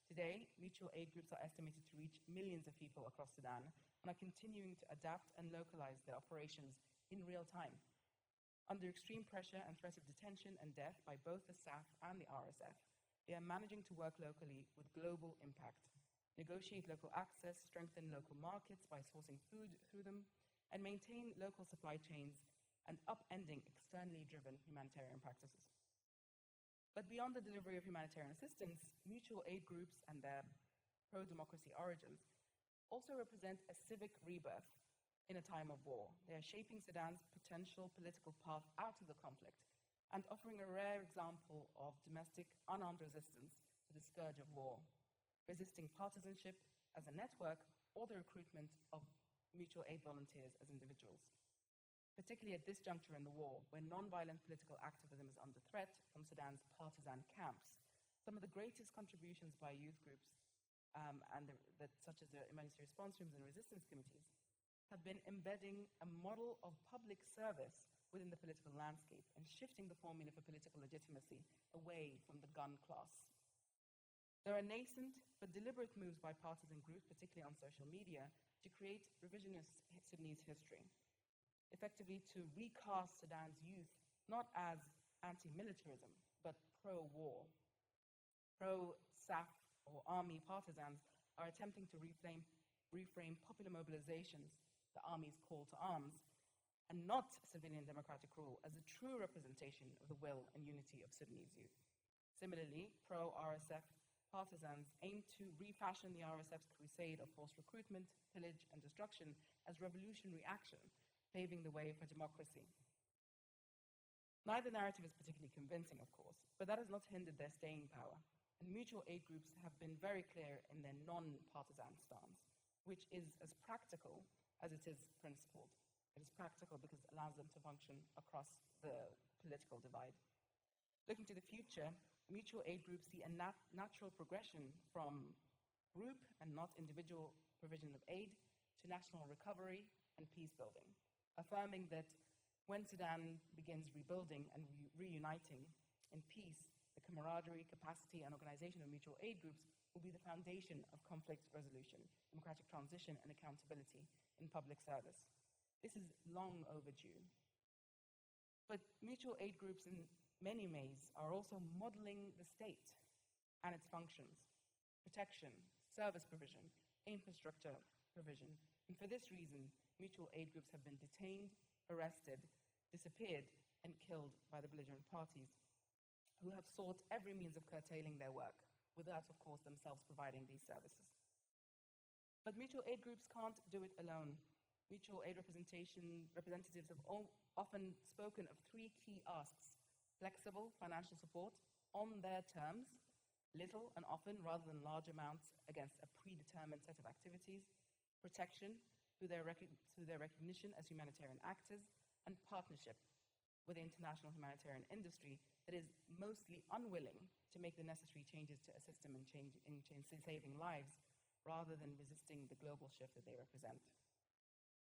Today, mutual aid groups are estimated to reach millions of people across Sudan and are continuing to adapt and localize their operations in real time. Under extreme pressure and threat of detention and death by both the SAF and the RSF, they are managing to work locally with global impact, negotiate local access, strengthen local markets by sourcing food through them, and maintain local supply chains and upending externally driven humanitarian practices. But beyond the delivery of humanitarian assistance, mutual aid groups and their pro-democracy origins also represent a civic rebirth in a time of war. They are shaping Sudan's potential political path out of the conflict and offering a rare example of domestic unarmed resistance to the scourge of war, resisting partisanship as a network or the recruitment of mutual aid volunteers as individuals. Particularly at this juncture in the war, when nonviolent political activism is under threat from Sudan's partisan camps, some of the greatest contributions by youth groups, such as the emergency response rooms and resistance committees, have been embedding a model of public service within the political landscape and shifting the formula for political legitimacy away from the gun class. There are nascent but deliberate moves by partisan groups, particularly on social media, to create revisionist Sudanese history, effectively to recast Sudan's youth not as anti-militarism, but pro-war. Pro-SAF or army partisans are attempting to reframe popular mobilizations, the army's call to arms, and not civilian democratic rule as a true representation of the will and unity of Sudanese youth. Similarly, pro-RSF partisans aim to refashion the RSF's crusade of forced recruitment, pillage, and destruction as revolutionary action, paving the way for democracy. Neither narrative is particularly convincing, of course, but that has not hindered their staying power. And mutual aid groups have been very clear in their non-partisan stance, which is as practical as it is principled. It is practical because it allows them to function across the political divide. Looking to the future, mutual aid groups see a natural progression from group and not individual provision of aid to national recovery and peace building, affirming that when Sudan begins rebuilding and reuniting in peace, the camaraderie, capacity, and organization of mutual aid groups will be the foundation of conflict resolution, democratic transition, and accountability in public service. This is long overdue. But mutual aid groups in many ways are also modeling the state and its functions, protection, service provision, infrastructure provision. And for this reason, mutual aid groups have been detained, arrested, disappeared, and killed by the belligerent parties, who have sought every means of curtailing their work, without, of course, themselves providing these services. But mutual aid groups can't do it alone. Mutual aid representatives have often spoken of three key asks: flexible financial support on their terms, little and often rather than large amounts against a predetermined set of activities, protection through their recognition as humanitarian actors, and partnership with the international humanitarian industry that is mostly unwilling to make the necessary changes to assist them in saving lives, rather than resisting the global shift that they represent.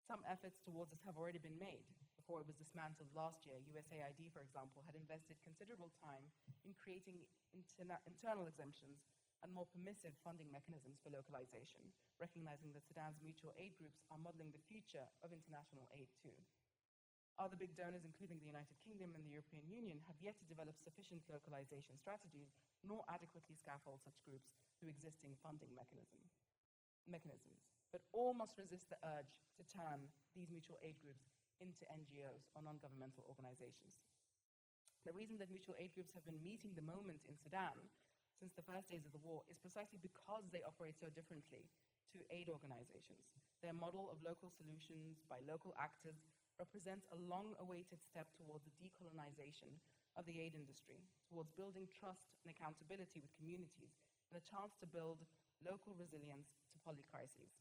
Some efforts towards this have already been made. Before it was dismantled last year, U.S.A., for example, had invested considerable time in creating internal exemptions and more permissive funding mechanisms for localization, recognizing that Sudan's mutual aid groups are modeling the future of international aid too. Other big donors, including the United Kingdom and the European Union, have yet to develop sufficient localization strategies, nor adequately scaffold such groups through existing funding mechanisms. But all must resist the urge to turn these mutual aid groups into NGOs or non-governmental organizations. The reason that mutual aid groups have been meeting the moment in Sudan since the first days of the war is precisely because they operate so differently to aid organizations. Their model of local solutions by local actors represents a long-awaited step towards the decolonization of the aid industry, towards building trust and accountability with communities, and a chance to build local resilience to polycrises.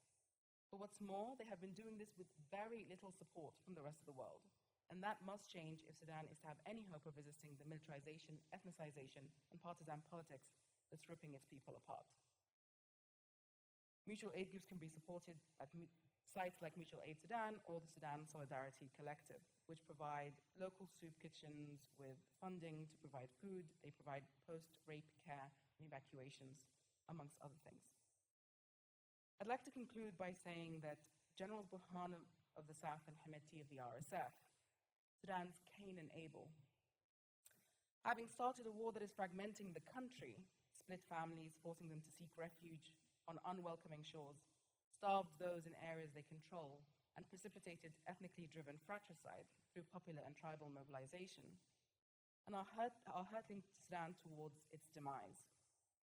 But what's more, they have been doing this with very little support from the rest of the world. And that must change if Sudan is to have any hope of resisting the militarization, ethnicization, and partisan politics that's ripping its people apart. Mutual aid groups can be supported at sites like Mutual Aid Sudan or the Sudan Solidarity Collective, which provide local soup kitchens with funding to provide food. They provide post-rape care and evacuations, amongst other things. I'd like to conclude by saying that Generals Burhan of the South and Hemeti of the RSF, Sudan's Cain and Abel, having started a war that is fragmenting the country, split families, forcing them to seek refuge on unwelcoming shores, starved those in areas they control, and precipitated ethnically driven fratricide through popular and tribal mobilization, and are hurtling Sudan towards its demise.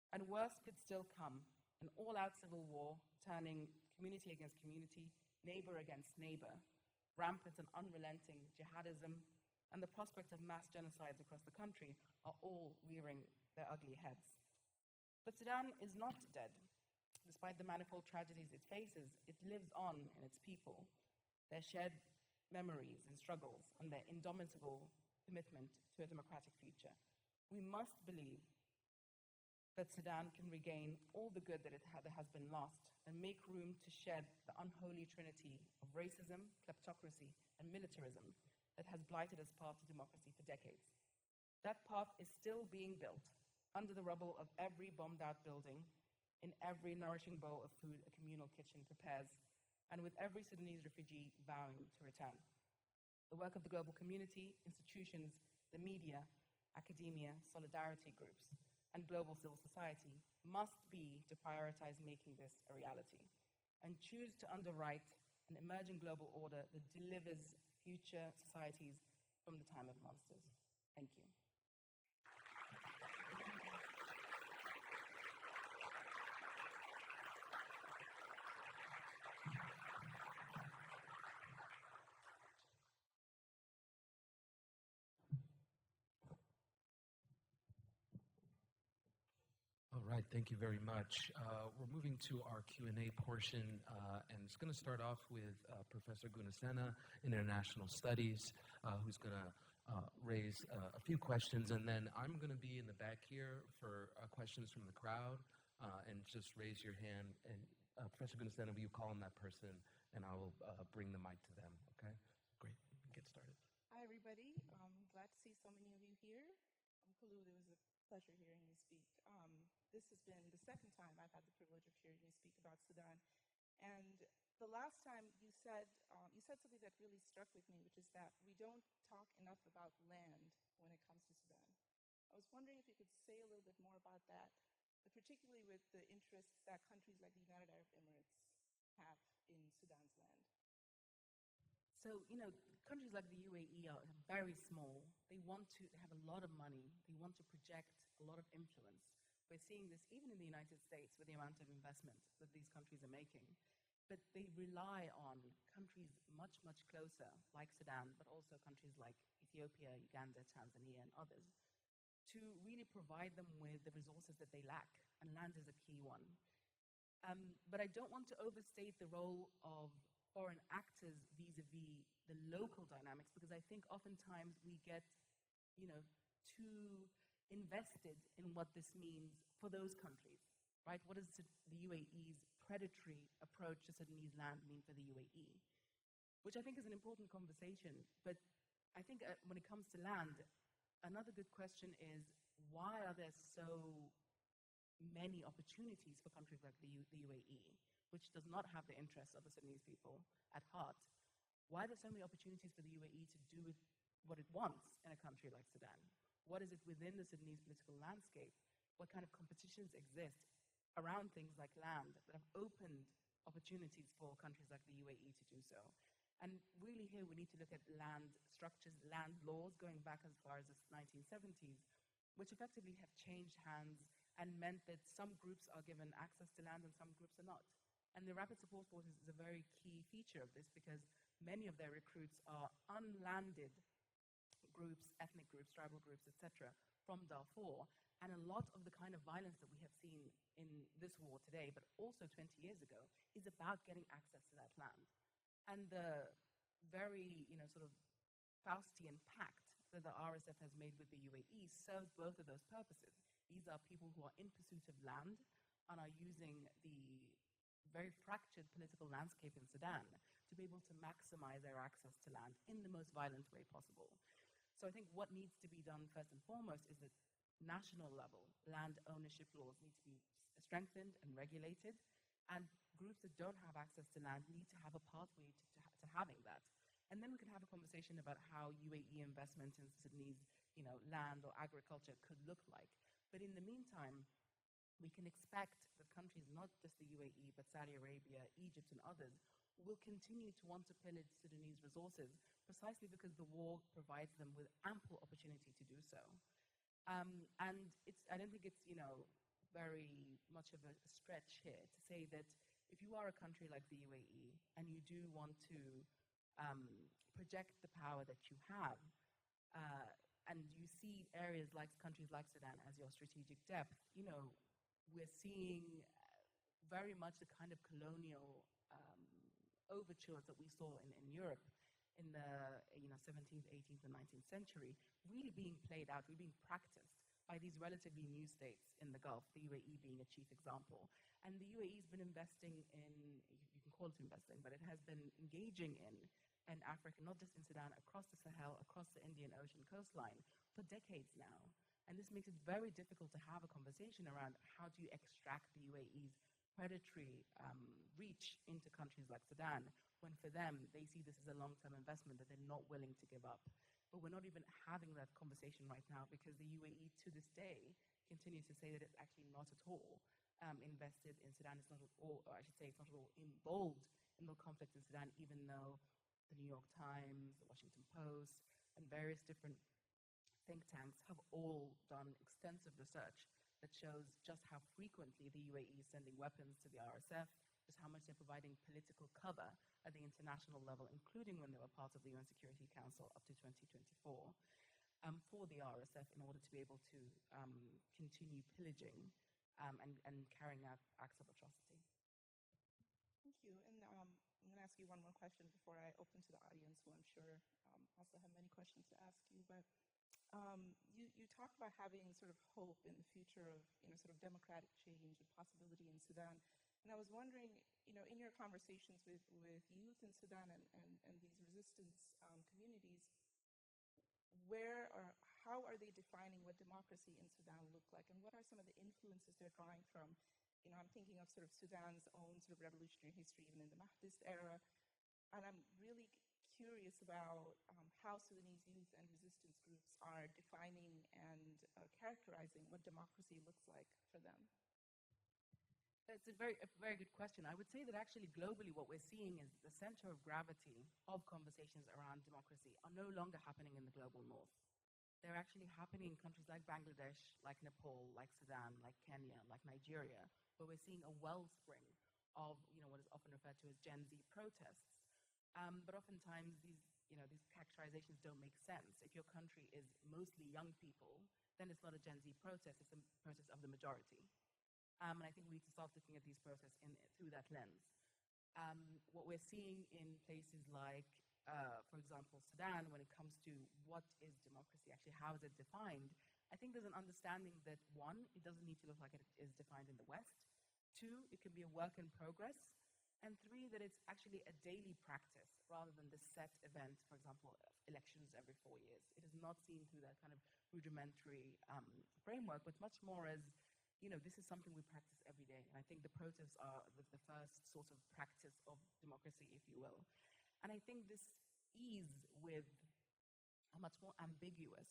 And worse could still come, an all-out civil war turning community against community, neighbor against neighbor, rampant and unrelenting jihadism, and the prospect of mass genocides across the country are all rearing their ugly heads. But Sudan is not dead. Despite the manifold tragedies it faces, it lives on in its people, their shared memories and struggles, and their indomitable commitment to a democratic future. We must believe that Sudan can regain all the good that has been lost and make room to shed the unholy trinity of racism, kleptocracy, and militarism that has blighted its path to democracy for decades. That path is still being built under the rubble of every bombed-out building, in every nourishing bowl of food a communal kitchen prepares, and with every Sudanese refugee vowing to return. The work of the global community, institutions, the media, academia, solidarity groups, and global civil society must be to prioritize making this a reality and choose to underwrite an emerging global order that delivers future societies from the time of monsters. Thank you. All right, thank you very much. We're moving to our Q&A portion, and it's going to start off with Professor Gunasena in International Studies, who's going to raise a few questions, and then I'm going to be in the back here for questions from the crowd, and just raise your hand, and Professor Gunasena, will you call on that person, and I will bring the mic to them, okay? Great, we can get started. Hi, everybody. Glad to see so many of you here. Kholood, it was a pleasure hearing you speak. This has been the second time I've had the privilege of hearing you speak about Sudan. And the last time you said something that really struck with me, which is that we don't talk enough about land when it comes to Sudan. I was wondering if you could say a little bit more about that, particularly with the interests that countries like the United Arab Emirates have in Sudan's land. So, countries like the UAE are very small. They have a lot of money. They want to project a lot of influence. We're seeing this even in the United States with the amount of investment that these countries are making. But they rely on countries much, much closer, like Sudan, but also countries like Ethiopia, Uganda, Tanzania, and others, to really provide them with the resources that they lack. And land is a key one. But I don't want to overstate the role of foreign actors vis-a-vis the local dynamics, because I think oftentimes we get, too invested in what this means for those countries, right? What does the UAE's predatory approach to Sudanese land mean for the UAE? Which I think is an important conversation, but I think when it comes to land, another good question is, why are there so many opportunities for countries like the UAE, which does not have the interests of the Sudanese people at heart? Why are there so many opportunities for the UAE to do with what it wants in a country like Sudan? What is it within the Sudanese political landscape? What kind of competitions exist around things like land that have opened opportunities for countries like the UAE to do so? And really here we need to look at land structures, land laws going back as far as the 1970s, which effectively have changed hands and meant that some groups are given access to land and some groups are not. And the Rapid Support Forces is a very key feature of this, because many of their recruits are unlanded groups, ethnic groups, tribal groups, etc., from Darfur. And a lot of the kind of violence that we have seen in this war today, but also 20 years ago, is about getting access to that land. And the very, sort of Faustian pact that the RSF has made with the UAE serves both of those purposes. These are people who are in pursuit of land and are using the very fractured political landscape in Sudan to be able to maximize their access to land in the most violent way possible. So I think what needs to be done first and foremost is that national level land ownership laws need to be strengthened and regulated, and groups that don't have access to land need to have a pathway to having that. And then we can have a conversation about how UAE investment in Sudanese, land or agriculture could look like. But in the meantime, we can expect that countries, not just the UAE, but Saudi Arabia, Egypt, and others, will continue to want to pillage Sudanese resources precisely because the war provides them with ample opportunity to do so. And I don't think it's, very much of a stretch here to say that if you are a country like the UAE and you do want to project the power that you have, and you see areas like countries like Sudan as your strategic depth, we're seeing very much the kind of colonial overtures that we saw in Europe in the 17th, 18th, and 19th century really being played out, really being practiced by these relatively new states in the Gulf, the UAE being a chief example. And the UAE has been investing in, you can call it investing, but it has been engaging in Africa, not just in Sudan, across the Sahel, across the Indian Ocean coastline for decades now. And this makes it very difficult to have a conversation around how do you extract the UAE's predatory reach into countries like Sudan, when for them, they see this as a long-term investment that they're not willing to give up. but we're not even having that conversation right now because the UAE to this day continues to say that it's actually not at all invested in Sudan. It's not at all, or I should say, it's not at all involved in the conflict in Sudan, even though the New York Times, the Washington Post, and various different think tanks have all done extensive research that shows just how frequently the UAE is sending weapons to the RSF, just how much they're providing political cover at the international level, including when they were part of the UN Security Council up to 2024, for the RSF in order to be able to continue pillaging and carrying out acts of atrocity. Thank you. And I'm going to ask you one more question before I open to the audience, who I'm sure also have many questions to ask you. But you talk about having sort of hope in the future of sort of democratic change and possibility in Sudan. And I was wondering, in your conversations with youth in Sudan and these resistance communities, where or how are they defining what democracy in Sudan look like, and what are some of the influences they're drawing from? I'm thinking of sort of Sudan's own sort of revolutionary history, even in the Mahdist era, and I'm really curious about how Sudanese youth and resistance groups are defining and characterizing what democracy looks like for them. It's a very good question. I would say that actually globally what we're seeing is the center of gravity of conversations around democracy are no longer happening in the global north. They're actually happening in countries like Bangladesh, like Nepal, like Sudan, like Kenya, like Nigeria, where we're seeing a wellspring of what is often referred to as Gen Z protests. But oftentimes these characterizations don't make sense. If your country is mostly young people, then it's not a Gen Z protest, it's a protest of the majority. And I think we need to start looking at these protests through that lens. What we're seeing in places like, for example, Sudan, when it comes to what is democracy, actually how is it defined, I think there's an understanding that, one, it doesn't need to look like it is defined in the West. Two, it can be a work in progress. And three, that it's actually a daily practice rather than the set event, for example, elections every 4 years. It is not seen through that kind of rudimentary framework, but much more as this is something we practice every day. And I think the protests are the first sort of practice of democracy, if you will. And I think this ease with a much more ambiguous,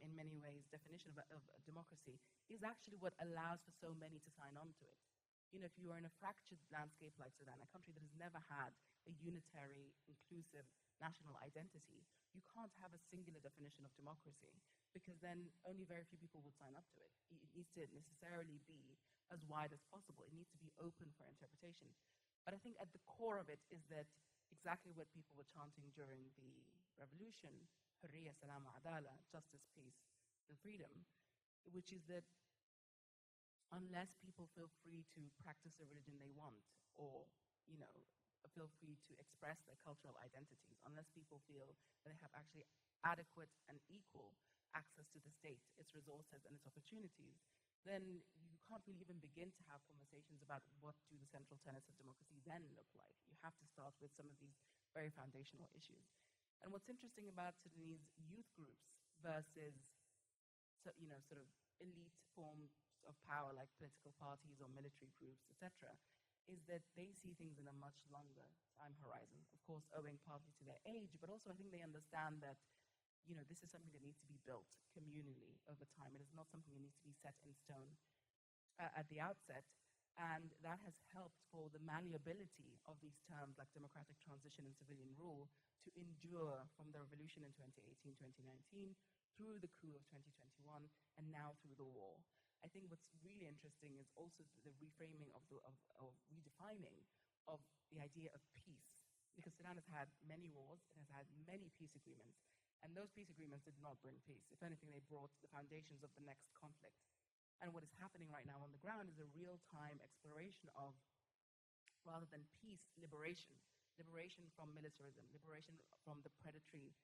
in many ways, definition of democracy is actually what allows for so many to sign on to it. If you are in a fractured landscape like Sudan, a country that has never had a unitary, inclusive national identity, you can't have a singular definition of democracy, because then only very few people will sign up to it. It needs to necessarily be as wide as possible. It needs to be open for interpretation. But I think at the core of it is that exactly what people were chanting during the revolution, Hurriya, Salam, Adala, justice, peace, and freedom, which is that unless people feel free to practice the religion they want, or, feel free to express their cultural identities, unless people feel that they have actually adequate and equal access to the state, its resources, and its opportunities, then you can't really even begin to have conversations about what do the central tenets of democracy then look like. You have to start with some of these very foundational issues. And what's interesting about Sudanese youth groups versus, sort of elite forms of power like political parties or military groups, etc., is that they see things in a much longer time horizon. Of course, owing partly to their age, but also I think they understand that this is something that needs to be built communally over time. It is not something that needs to be set in stone at the outset. And that has helped for the malleability of these terms like democratic transition and civilian rule to endure from the revolution in 2018, 2019, through the coup of 2021, and now through the war. I think what's really interesting is also the reframing of redefining of the idea of peace. Because Sudan has had many wars, it has had many peace agreements, and those peace agreements did not bring peace. If anything, they brought the foundations of the next conflict. And what is happening right now on the ground is a real-time exploration of, rather than peace, liberation. Liberation from militarism, liberation from the predatory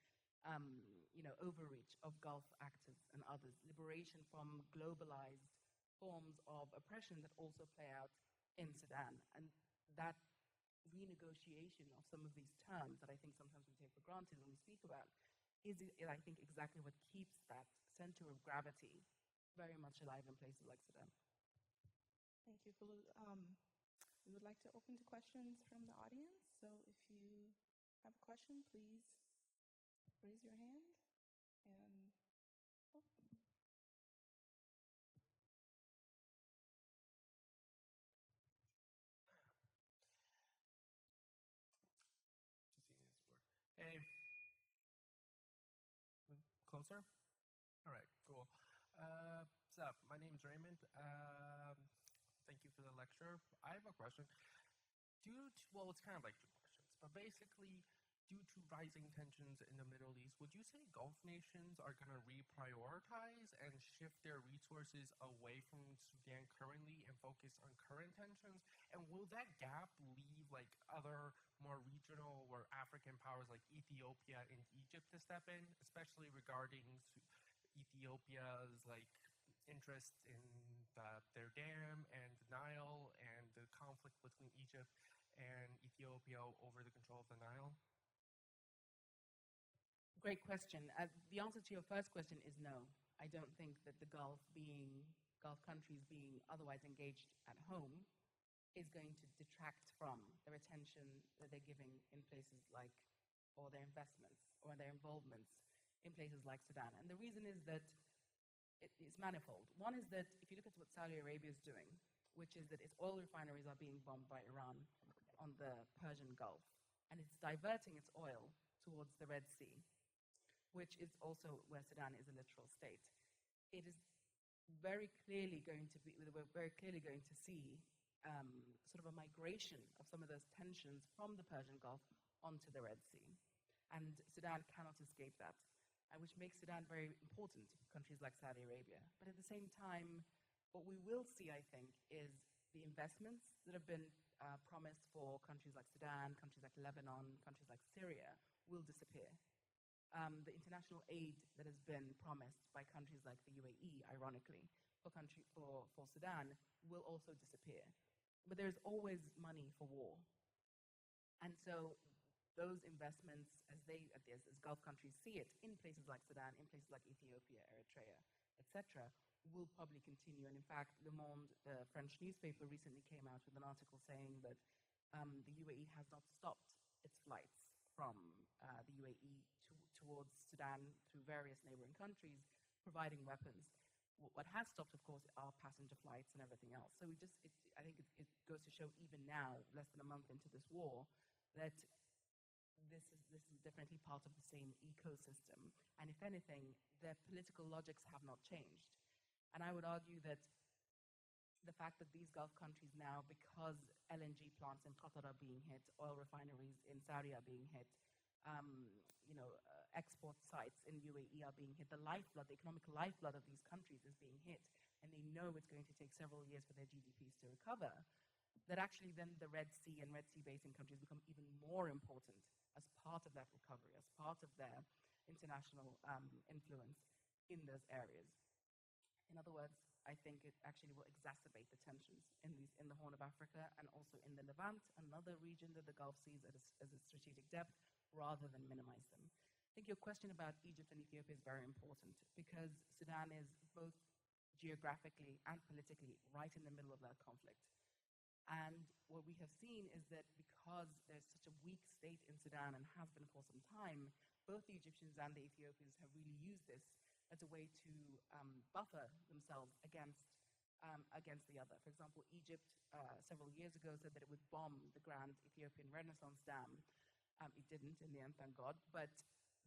overreach of Gulf actors and others, liberation from globalized forms of oppression that also play out in Sudan. And that renegotiation of some of these terms that I think sometimes we take for granted when we speak about is I think, exactly what keeps that center of gravity very much alive in places like Sudan. Thank you, Kholood. We would like to open to questions from the audience. So if you have a question, please raise your hand. closer? All right, cool. What's up? My name's Raymond. Thank you for the lecture. I have a question. Well, it's kind of like two questions, but basically, due to rising tensions in the Middle East, would you say Gulf nations are going to reprioritize and shift their resources away from Sudan currently and focus on current tensions? And will that gap leave like other more regional or African powers like Ethiopia and Egypt to step in, especially regarding Ethiopia's like interest in their dam and the Nile and the conflict between Egypt and Ethiopia over the control of the Nile? Great question. The answer to your first question is no. I don't think that the Gulf countries being otherwise engaged at home is going to detract from their attention that they're giving in places like, or their investments or their involvements in places like Sudan. And the reason is that it's manifold. One is that if you look at what Saudi Arabia is doing, which is that its oil refineries are being bombed by Iran on the Persian Gulf, and it's diverting its oil towards the Red Sea, which is also where Sudan is a literal state. It is very clearly going to be, we're very clearly going to see sort of a migration of some of those tensions from the Persian Gulf onto the Red Sea. And Sudan cannot escape that, which makes Sudan very important to countries like Saudi Arabia. But at the same time, what we will see, I think, is the investments that have been promised for countries like Sudan, countries like Lebanon, countries like Syria will disappear. The international aid that has been promised by countries like the U.A.E., ironically, for Sudan will also disappear. But there's always money for war. And so those investments, as Gulf countries see it, in places like Sudan, in places like Ethiopia, Eritrea, etc., will probably continue. And in fact, Le Monde, the French newspaper, recently came out with an article saying that the U.A.E. has not stopped its flights from the U.A.E. towards Sudan through various neighboring countries, providing weapons. What has stopped, of course, are passenger flights and everything else. So I think it goes to show even now, less than a month into this war, that this is definitely part of the same ecosystem. And if anything, their political logics have not changed. And I would argue that the fact that these Gulf countries now, because LNG plants in Qatar are being hit, oil refineries in Saudi are being hit, export sites in UAE are being hit, the economic lifeblood of these countries is being hit, and they know it's going to take several years for their GDPs to recover, that actually then the Red Sea and Red Sea basin countries become even more important as part of that recovery, as part of their international influence in those areas. In other words, I think it actually will exacerbate the tensions in the Horn of Africa and also in the Levant, another region that the Gulf sees as a strategic depth, rather than minimize them. I think your question about Egypt and Ethiopia is very important because Sudan is both geographically and politically right in the middle of that conflict. And what we have seen is that because there's such a weak state in Sudan and has been for some time, both the Egyptians and the Ethiopians have really used this as a way to buffer themselves against the other. For example, Egypt several years ago said that it would bomb the Grand Ethiopian Renaissance Dam. It didn't in the end, thank God, but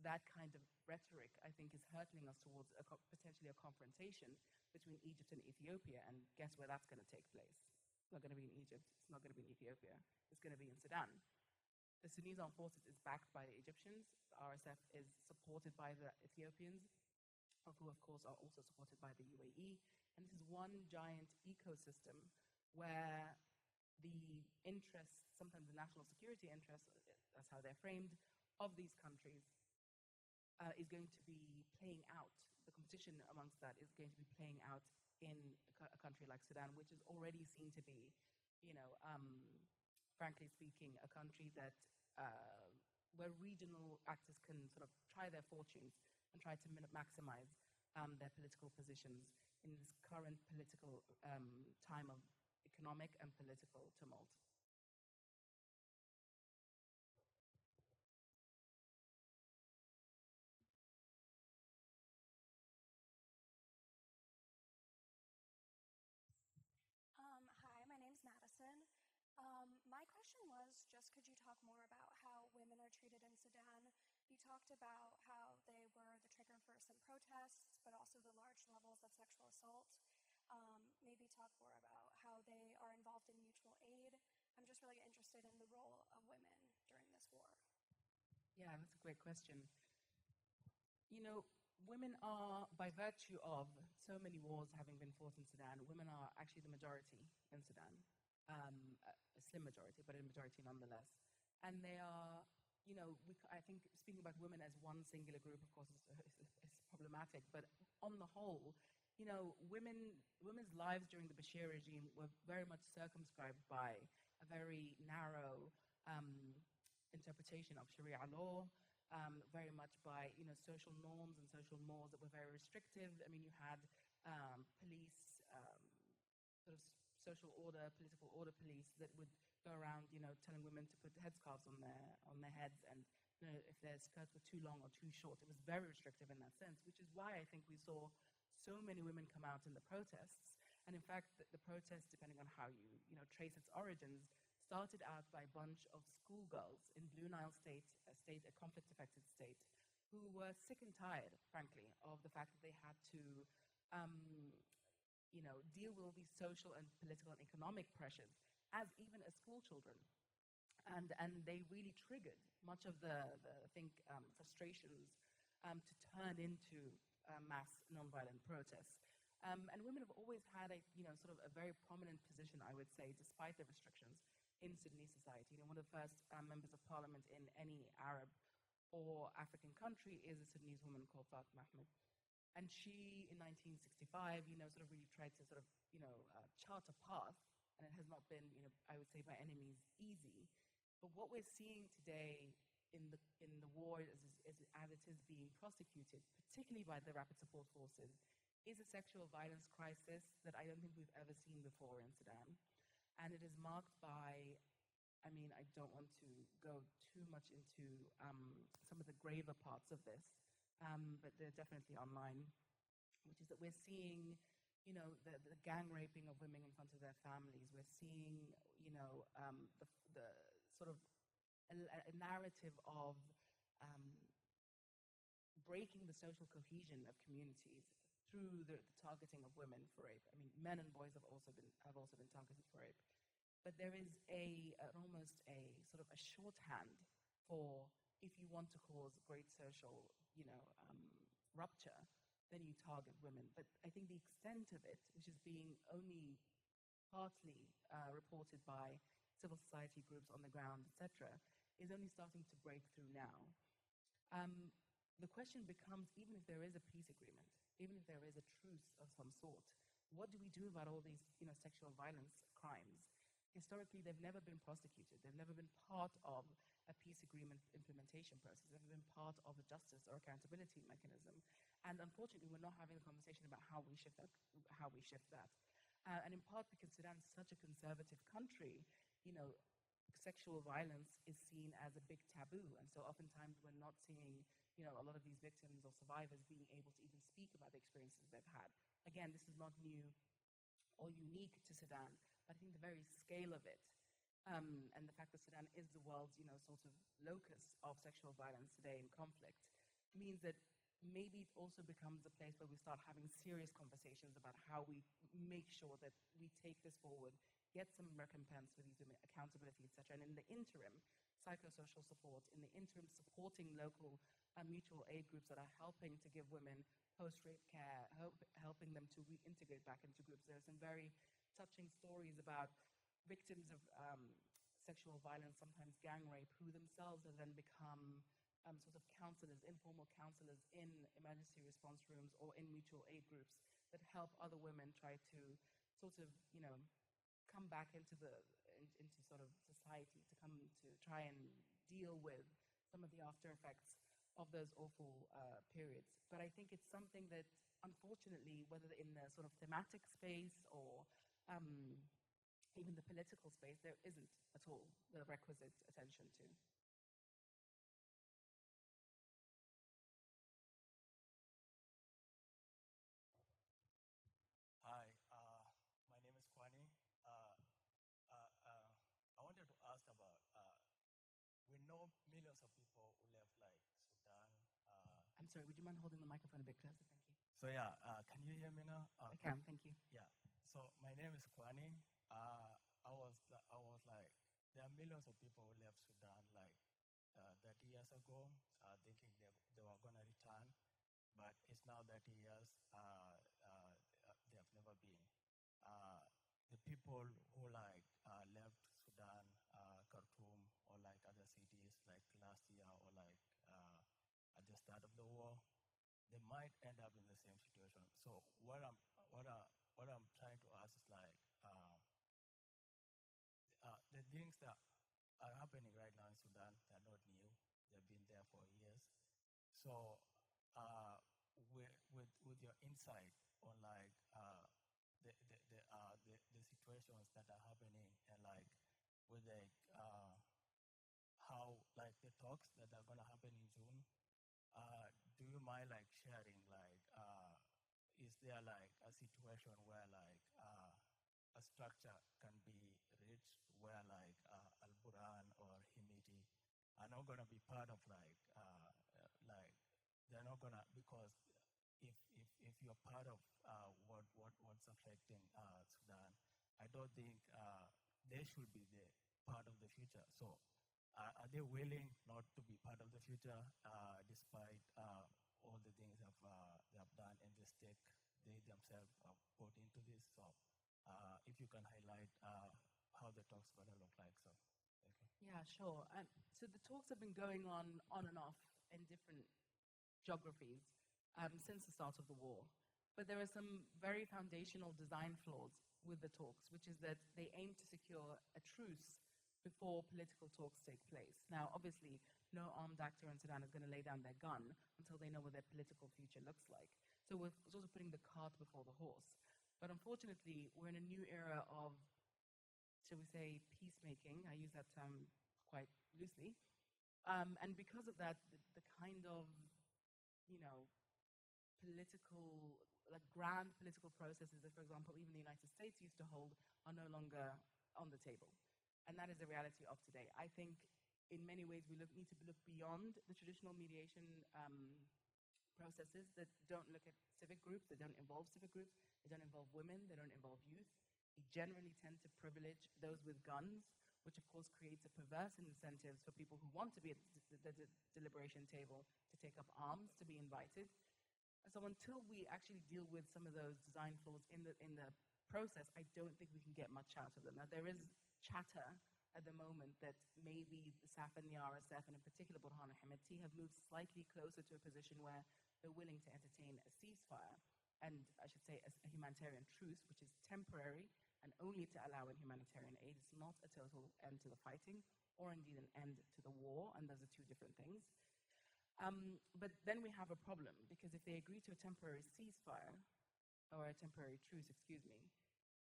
that kind of rhetoric, I think, is hurtling us towards potentially a confrontation between Egypt and Ethiopia, and guess where that's going to take place? It's not going to be in Egypt, it's not going to be in Ethiopia, it's going to be in Sudan. The Sudanese Armed Forces is backed by the Egyptians, the RSF is supported by the Ethiopians, who of course are also supported by the UAE, and this is one giant ecosystem where the interests, sometimes the national security interests, that's how they're framed, of these countries is going to be playing out. The competition amongst that is going to be playing out in a country like Sudan, which is already seen to be, frankly speaking, a country that where regional actors can sort of try their fortunes and try to maximize their political positions in this current political time of economic and political tumult. Hi, my name's Madison. My question was just could you talk more about how women are treated in Sudan? You talked about how they were the trigger for some protests, but also the large levels of sexual assault. Maybe talk more about how they are involved in mutual aid. I'm just really interested in the role of women during this war. Yeah, that's a great question. You know, women are, by virtue of so many wars having been fought in Sudan, women are actually the majority in Sudan. A slim majority, but a majority nonetheless. And they are, you know, I think speaking about women as one singular group, of course, is problematic. But on the whole, you know, women's lives during the Bashir regime were very much circumscribed by a very narrow interpretation of Sharia law, very much by, you know, social norms and social mores that were very restrictive. I mean, you had police, sort of social order, political order police that would go around, you know, telling women to put headscarves on their heads, and you know, if their skirts were too long or too short. It was very restrictive in that sense, which is why I think we saw so many women come out in the protests. And in fact, the protests, depending on how you know, trace its origins, started out by a bunch of schoolgirls in Blue Nile State, a conflict-affected state, who were sick and tired, frankly, of the fact that they had to, you know, deal with all these social and political and economic pressures as even as school children. And they really triggered much of the I think, frustrations to turn into mass nonviolent protests. And women have always had a, you know, sort of a very prominent position, I would say, despite the restrictions in Sudanese society. You know, one of the first members of parliament in any Arab or African country is a Sudanese woman called Fatima Ahmed. And she, in 1965, you know, sort of really tried to sort of, you know, chart a path, and it has not been, you know, I would say by any means easy. But what we're seeing today in the war as it is being prosecuted, particularly by the Rapid Support Forces, is a sexual violence crisis that I don't think we've ever seen before in Sudan. And it is marked by, I mean, I don't want to go too much into some of the graver parts of this, but they're definitely online, which is that we're seeing, you know, the gang raping of women in front of their families. We're seeing, you know, the sort of a narrative of breaking the social cohesion of communities through the targeting of women for rape. I mean, men and boys have also been targeted for rape. But there is almost a sort of a shorthand for, if you want to cause great social, you know, rupture, then you target women. But I think the extent of it, which is being only partly reported by civil society groups on the ground, etc., is only starting to break through now. The question becomes, even if there is a peace agreement, even if there is a truce of some sort, what do we do about all these, you know, sexual violence crimes? Historically, they've never been prosecuted. They've never been part of a peace agreement implementation process. They've never been part of a justice or accountability mechanism. And unfortunately, we're not having a conversation about how we shift that. And in part because Sudan is such a conservative country, you know, sexual violence is seen as a big taboo. And so oftentimes we're not seeing, you know, a lot of these victims or survivors being able to even speak about the experiences they've had. Again, this is not new or unique to Sudan, but I think the very scale of it, and the fact that Sudan is the world's, you know, sort of locus of sexual violence today in conflict, means that maybe it also becomes a place where we start having serious conversations about how we make sure that we take this forward, get some recompense for these women, accountability, etc. And in the interim, psychosocial support, in the interim, supporting local mutual aid groups that are helping to give women post-rape care, helping them to reintegrate back into groups. There are some very touching stories about victims of sexual violence, sometimes gang rape, who themselves have then become sort of counselors, informal counselors in emergency response rooms or in mutual aid groups that help other women try to sort of, you know, come back into sort of society, to come to try and deal with some of the after effects of those awful periods. But I think it's something that, unfortunately, whether in the sort of thematic space or even the political space, there isn't at all the requisite attention to. Hi, my name is Kwani. I wanted to ask about, we know millions of people who left like Sudan. I'm I'm sorry, would you mind holding the microphone a bit closer? Thank you. So yeah, can you hear me now? I can, thank you. Yeah. So my name is Kwani. I was like, there are millions of people who left Sudan like 30 years ago, thinking they were gonna return, but it's now 30 years. They have never been. The people who like left Sudan, Khartoum, or like other cities like last year or like at the start of the war, they might end up in the same situation. So what I'm trying to ask is like the things that are happening right now in Sudan, they're not new. They've been there for years. So with your insight on like the situations that are happening and like with like how like the talks that are gonna happen in June, do you mind like sharing like is there like a situation where like a structure can be reached where like Al-Buran or Himiti are not gonna be part of like they're not gonna, because if you're part of what's affecting Sudan, I don't think they should be the part of the future. So are they willing not to be part of the future despite all the things they have done and the stake they themselves have put into this? So if you can highlight how the talks are gonna look like. So thank you. Yeah, sure. So the talks have been going on and off in different geographies since the start of the war. But there are some very foundational design flaws with the talks, which is that they aim to secure a truce before political talks take place. Now, obviously, no armed actor in Sudan is going to lay down their gun until they know what their political future looks like. So we're sort of putting the cart before the horse. But unfortunately, we're in a new era of, shall we say, peacemaking. I use that term quite loosely. And because of that, the kind of, political, like grand political processes that, for example, even the United States used to hold are no longer on the table. And that is the reality of today. I think in many ways we need to look beyond the traditional mediation processes that don't look at civic groups, that don't involve civic groups, they don't involve women, they don't involve youth. They generally tend to privilege those with guns, which of course creates a perverse incentives for people who want to be at the deliberation table to take up arms, to be invited. So until we actually deal with some of those design flaws in the process, I don't think we can get much out of them. Now, there is chatter at the moment that maybe the SAF and the RSF, and in particular Burhan Hemeti, have moved slightly closer to a position where they're willing to entertain a ceasefire, and I should say a humanitarian truce, which is temporary and only to allow in humanitarian aid. It's not a total end to the fighting, or indeed an end to the war, and those are two different things. But then we have a problem, because if they agree to a temporary ceasefire, or a temporary truce, excuse me,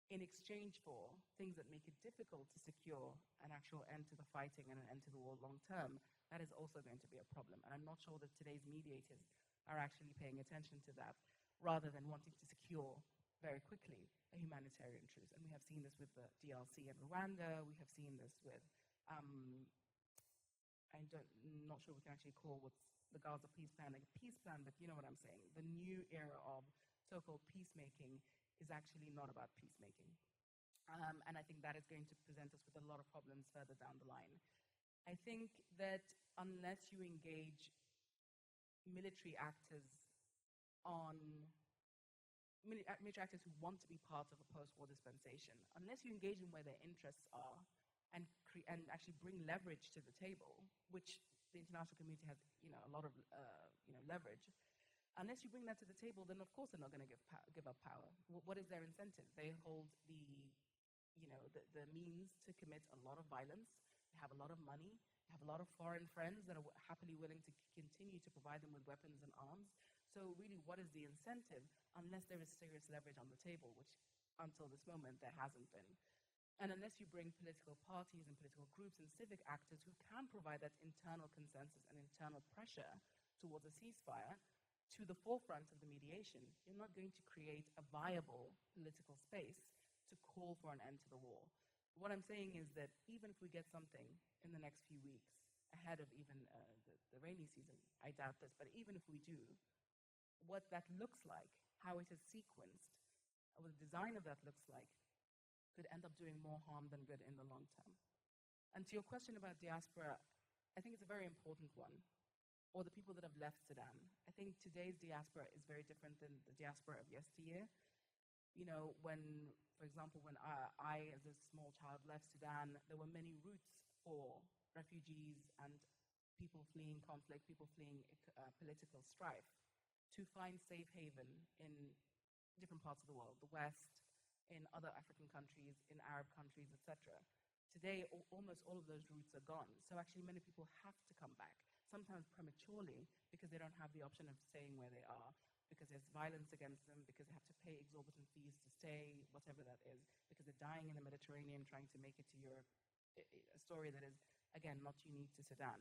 in exchange for things that make it difficult to secure an actual end to the fighting and an end to the war long term, that is also going to be a problem. And I'm not sure that today's mediators are actually paying attention to that, rather than wanting to secure very quickly a humanitarian truce. And we have seen this with the DRC and Rwanda. We have seen this with, I'm not sure we can actually call what's the Gaza peace plan like a peace plan, but you know what I'm saying. The new era of so-called peacemaking is actually not about peacemaking. And I think that is going to present us with a lot of problems further down the line. I think that unless you engage military actors who want to be part of a post-war dispensation, unless you engage them where their interests are and actually bring leverage to the table, which the international community has, a lot of, leverage. Unless you bring that to the table, then of course they're not going to give up power. What is their incentive? They hold the means to commit a lot of violence. They have a lot of money. They have a lot of foreign friends that are happily willing to continue to provide them with weapons and arms. So really, what is the incentive unless there is serious leverage on the table, which until this moment there hasn't been? And unless you bring political parties and political groups and civic actors who can provide that internal consensus and internal pressure towards a ceasefire to the forefront of the mediation, you're not going to create a viable political space to call for an end to the war. What I'm saying is that even if we get something in the next few weeks, ahead of even the rainy season. I doubt this, but even if we do, what that looks like, how it is sequenced, what the design of that looks like, could end up doing more harm than good in the long term. And to your question about diaspora, I think it's a very important one, or the people that have left Sudan. I think today's diaspora is very different than the diaspora of yesteryear. You know, for example, when I, as a small child, left Sudan, there were many routes for refugees and people fleeing conflict, people fleeing political strife, to find safe haven in different parts of the world, the West, in other African countries, in Arab countries, etc. Today, almost all of those routes are gone. So actually, many people have to come back, sometimes prematurely, because they don't have the option of staying where they are, because there's violence against them, because they have to pay exorbitant fees to stay, whatever that is, because they're dying in the Mediterranean trying to make it to Europe. A story that is, again, not unique to Sudan.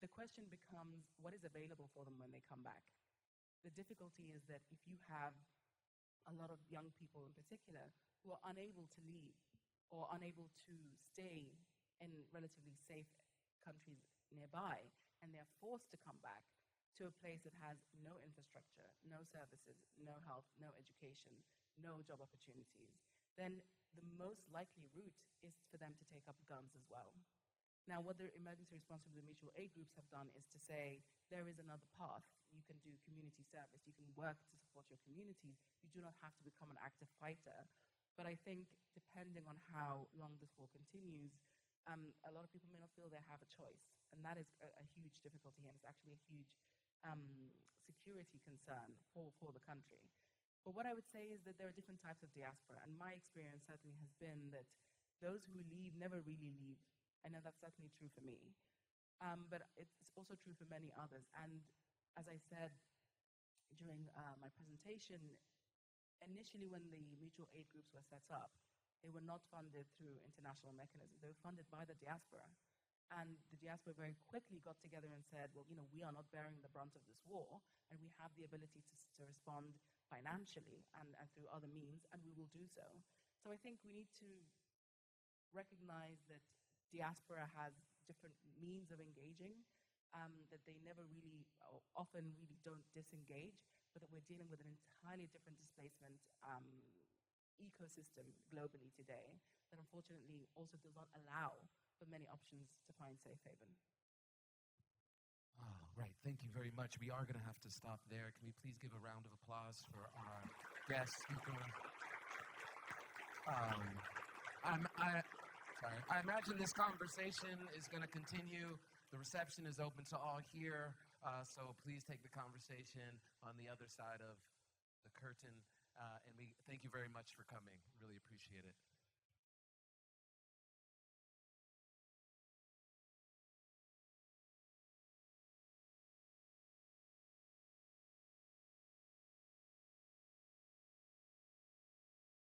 The question becomes, what is available for them when they come back? The difficulty is that if you have a lot of young people in particular who are unable to leave or unable to stay in relatively safe countries nearby, and they're forced to come back to a place that has no infrastructure, no services, no health, no education, no job opportunities, then the most likely route is for them to take up guns as well. Now, what the emergency response from the mutual aid groups have done is to say, there is another path. You can do community service. You can work to support your communities. You do not have to become an active fighter. But I think depending on how long this war continues, a lot of people may not feel they have a choice. And that is a huge difficulty, and it's actually a huge security concern for the country. But what I would say is that there are different types of diaspora, and my experience certainly has been that those who leave never really leave. I know that's certainly true for me, but it's also true for many others. And as I said during my presentation, initially when the mutual aid groups were set up, they were not funded through international mechanisms. They were funded by the diaspora. And the diaspora very quickly got together and said, well, you know, we are not bearing the brunt of this war, and we have the ability to respond financially and through other means, and we will do so. So I think we need to recognize that diaspora has different means of engaging, that they never really, or often really don't disengage, but that we're dealing with an entirely different displacement ecosystem globally today that unfortunately also does not allow for many options to find safe haven. Right, thank you very much. We are going to have to stop there. Can we please give a round of applause for our guest speaker? I imagine this conversation is going to continue. The reception is open to all here, so please take the conversation on the other side of the curtain. And we thank you very much for coming. Really appreciate it.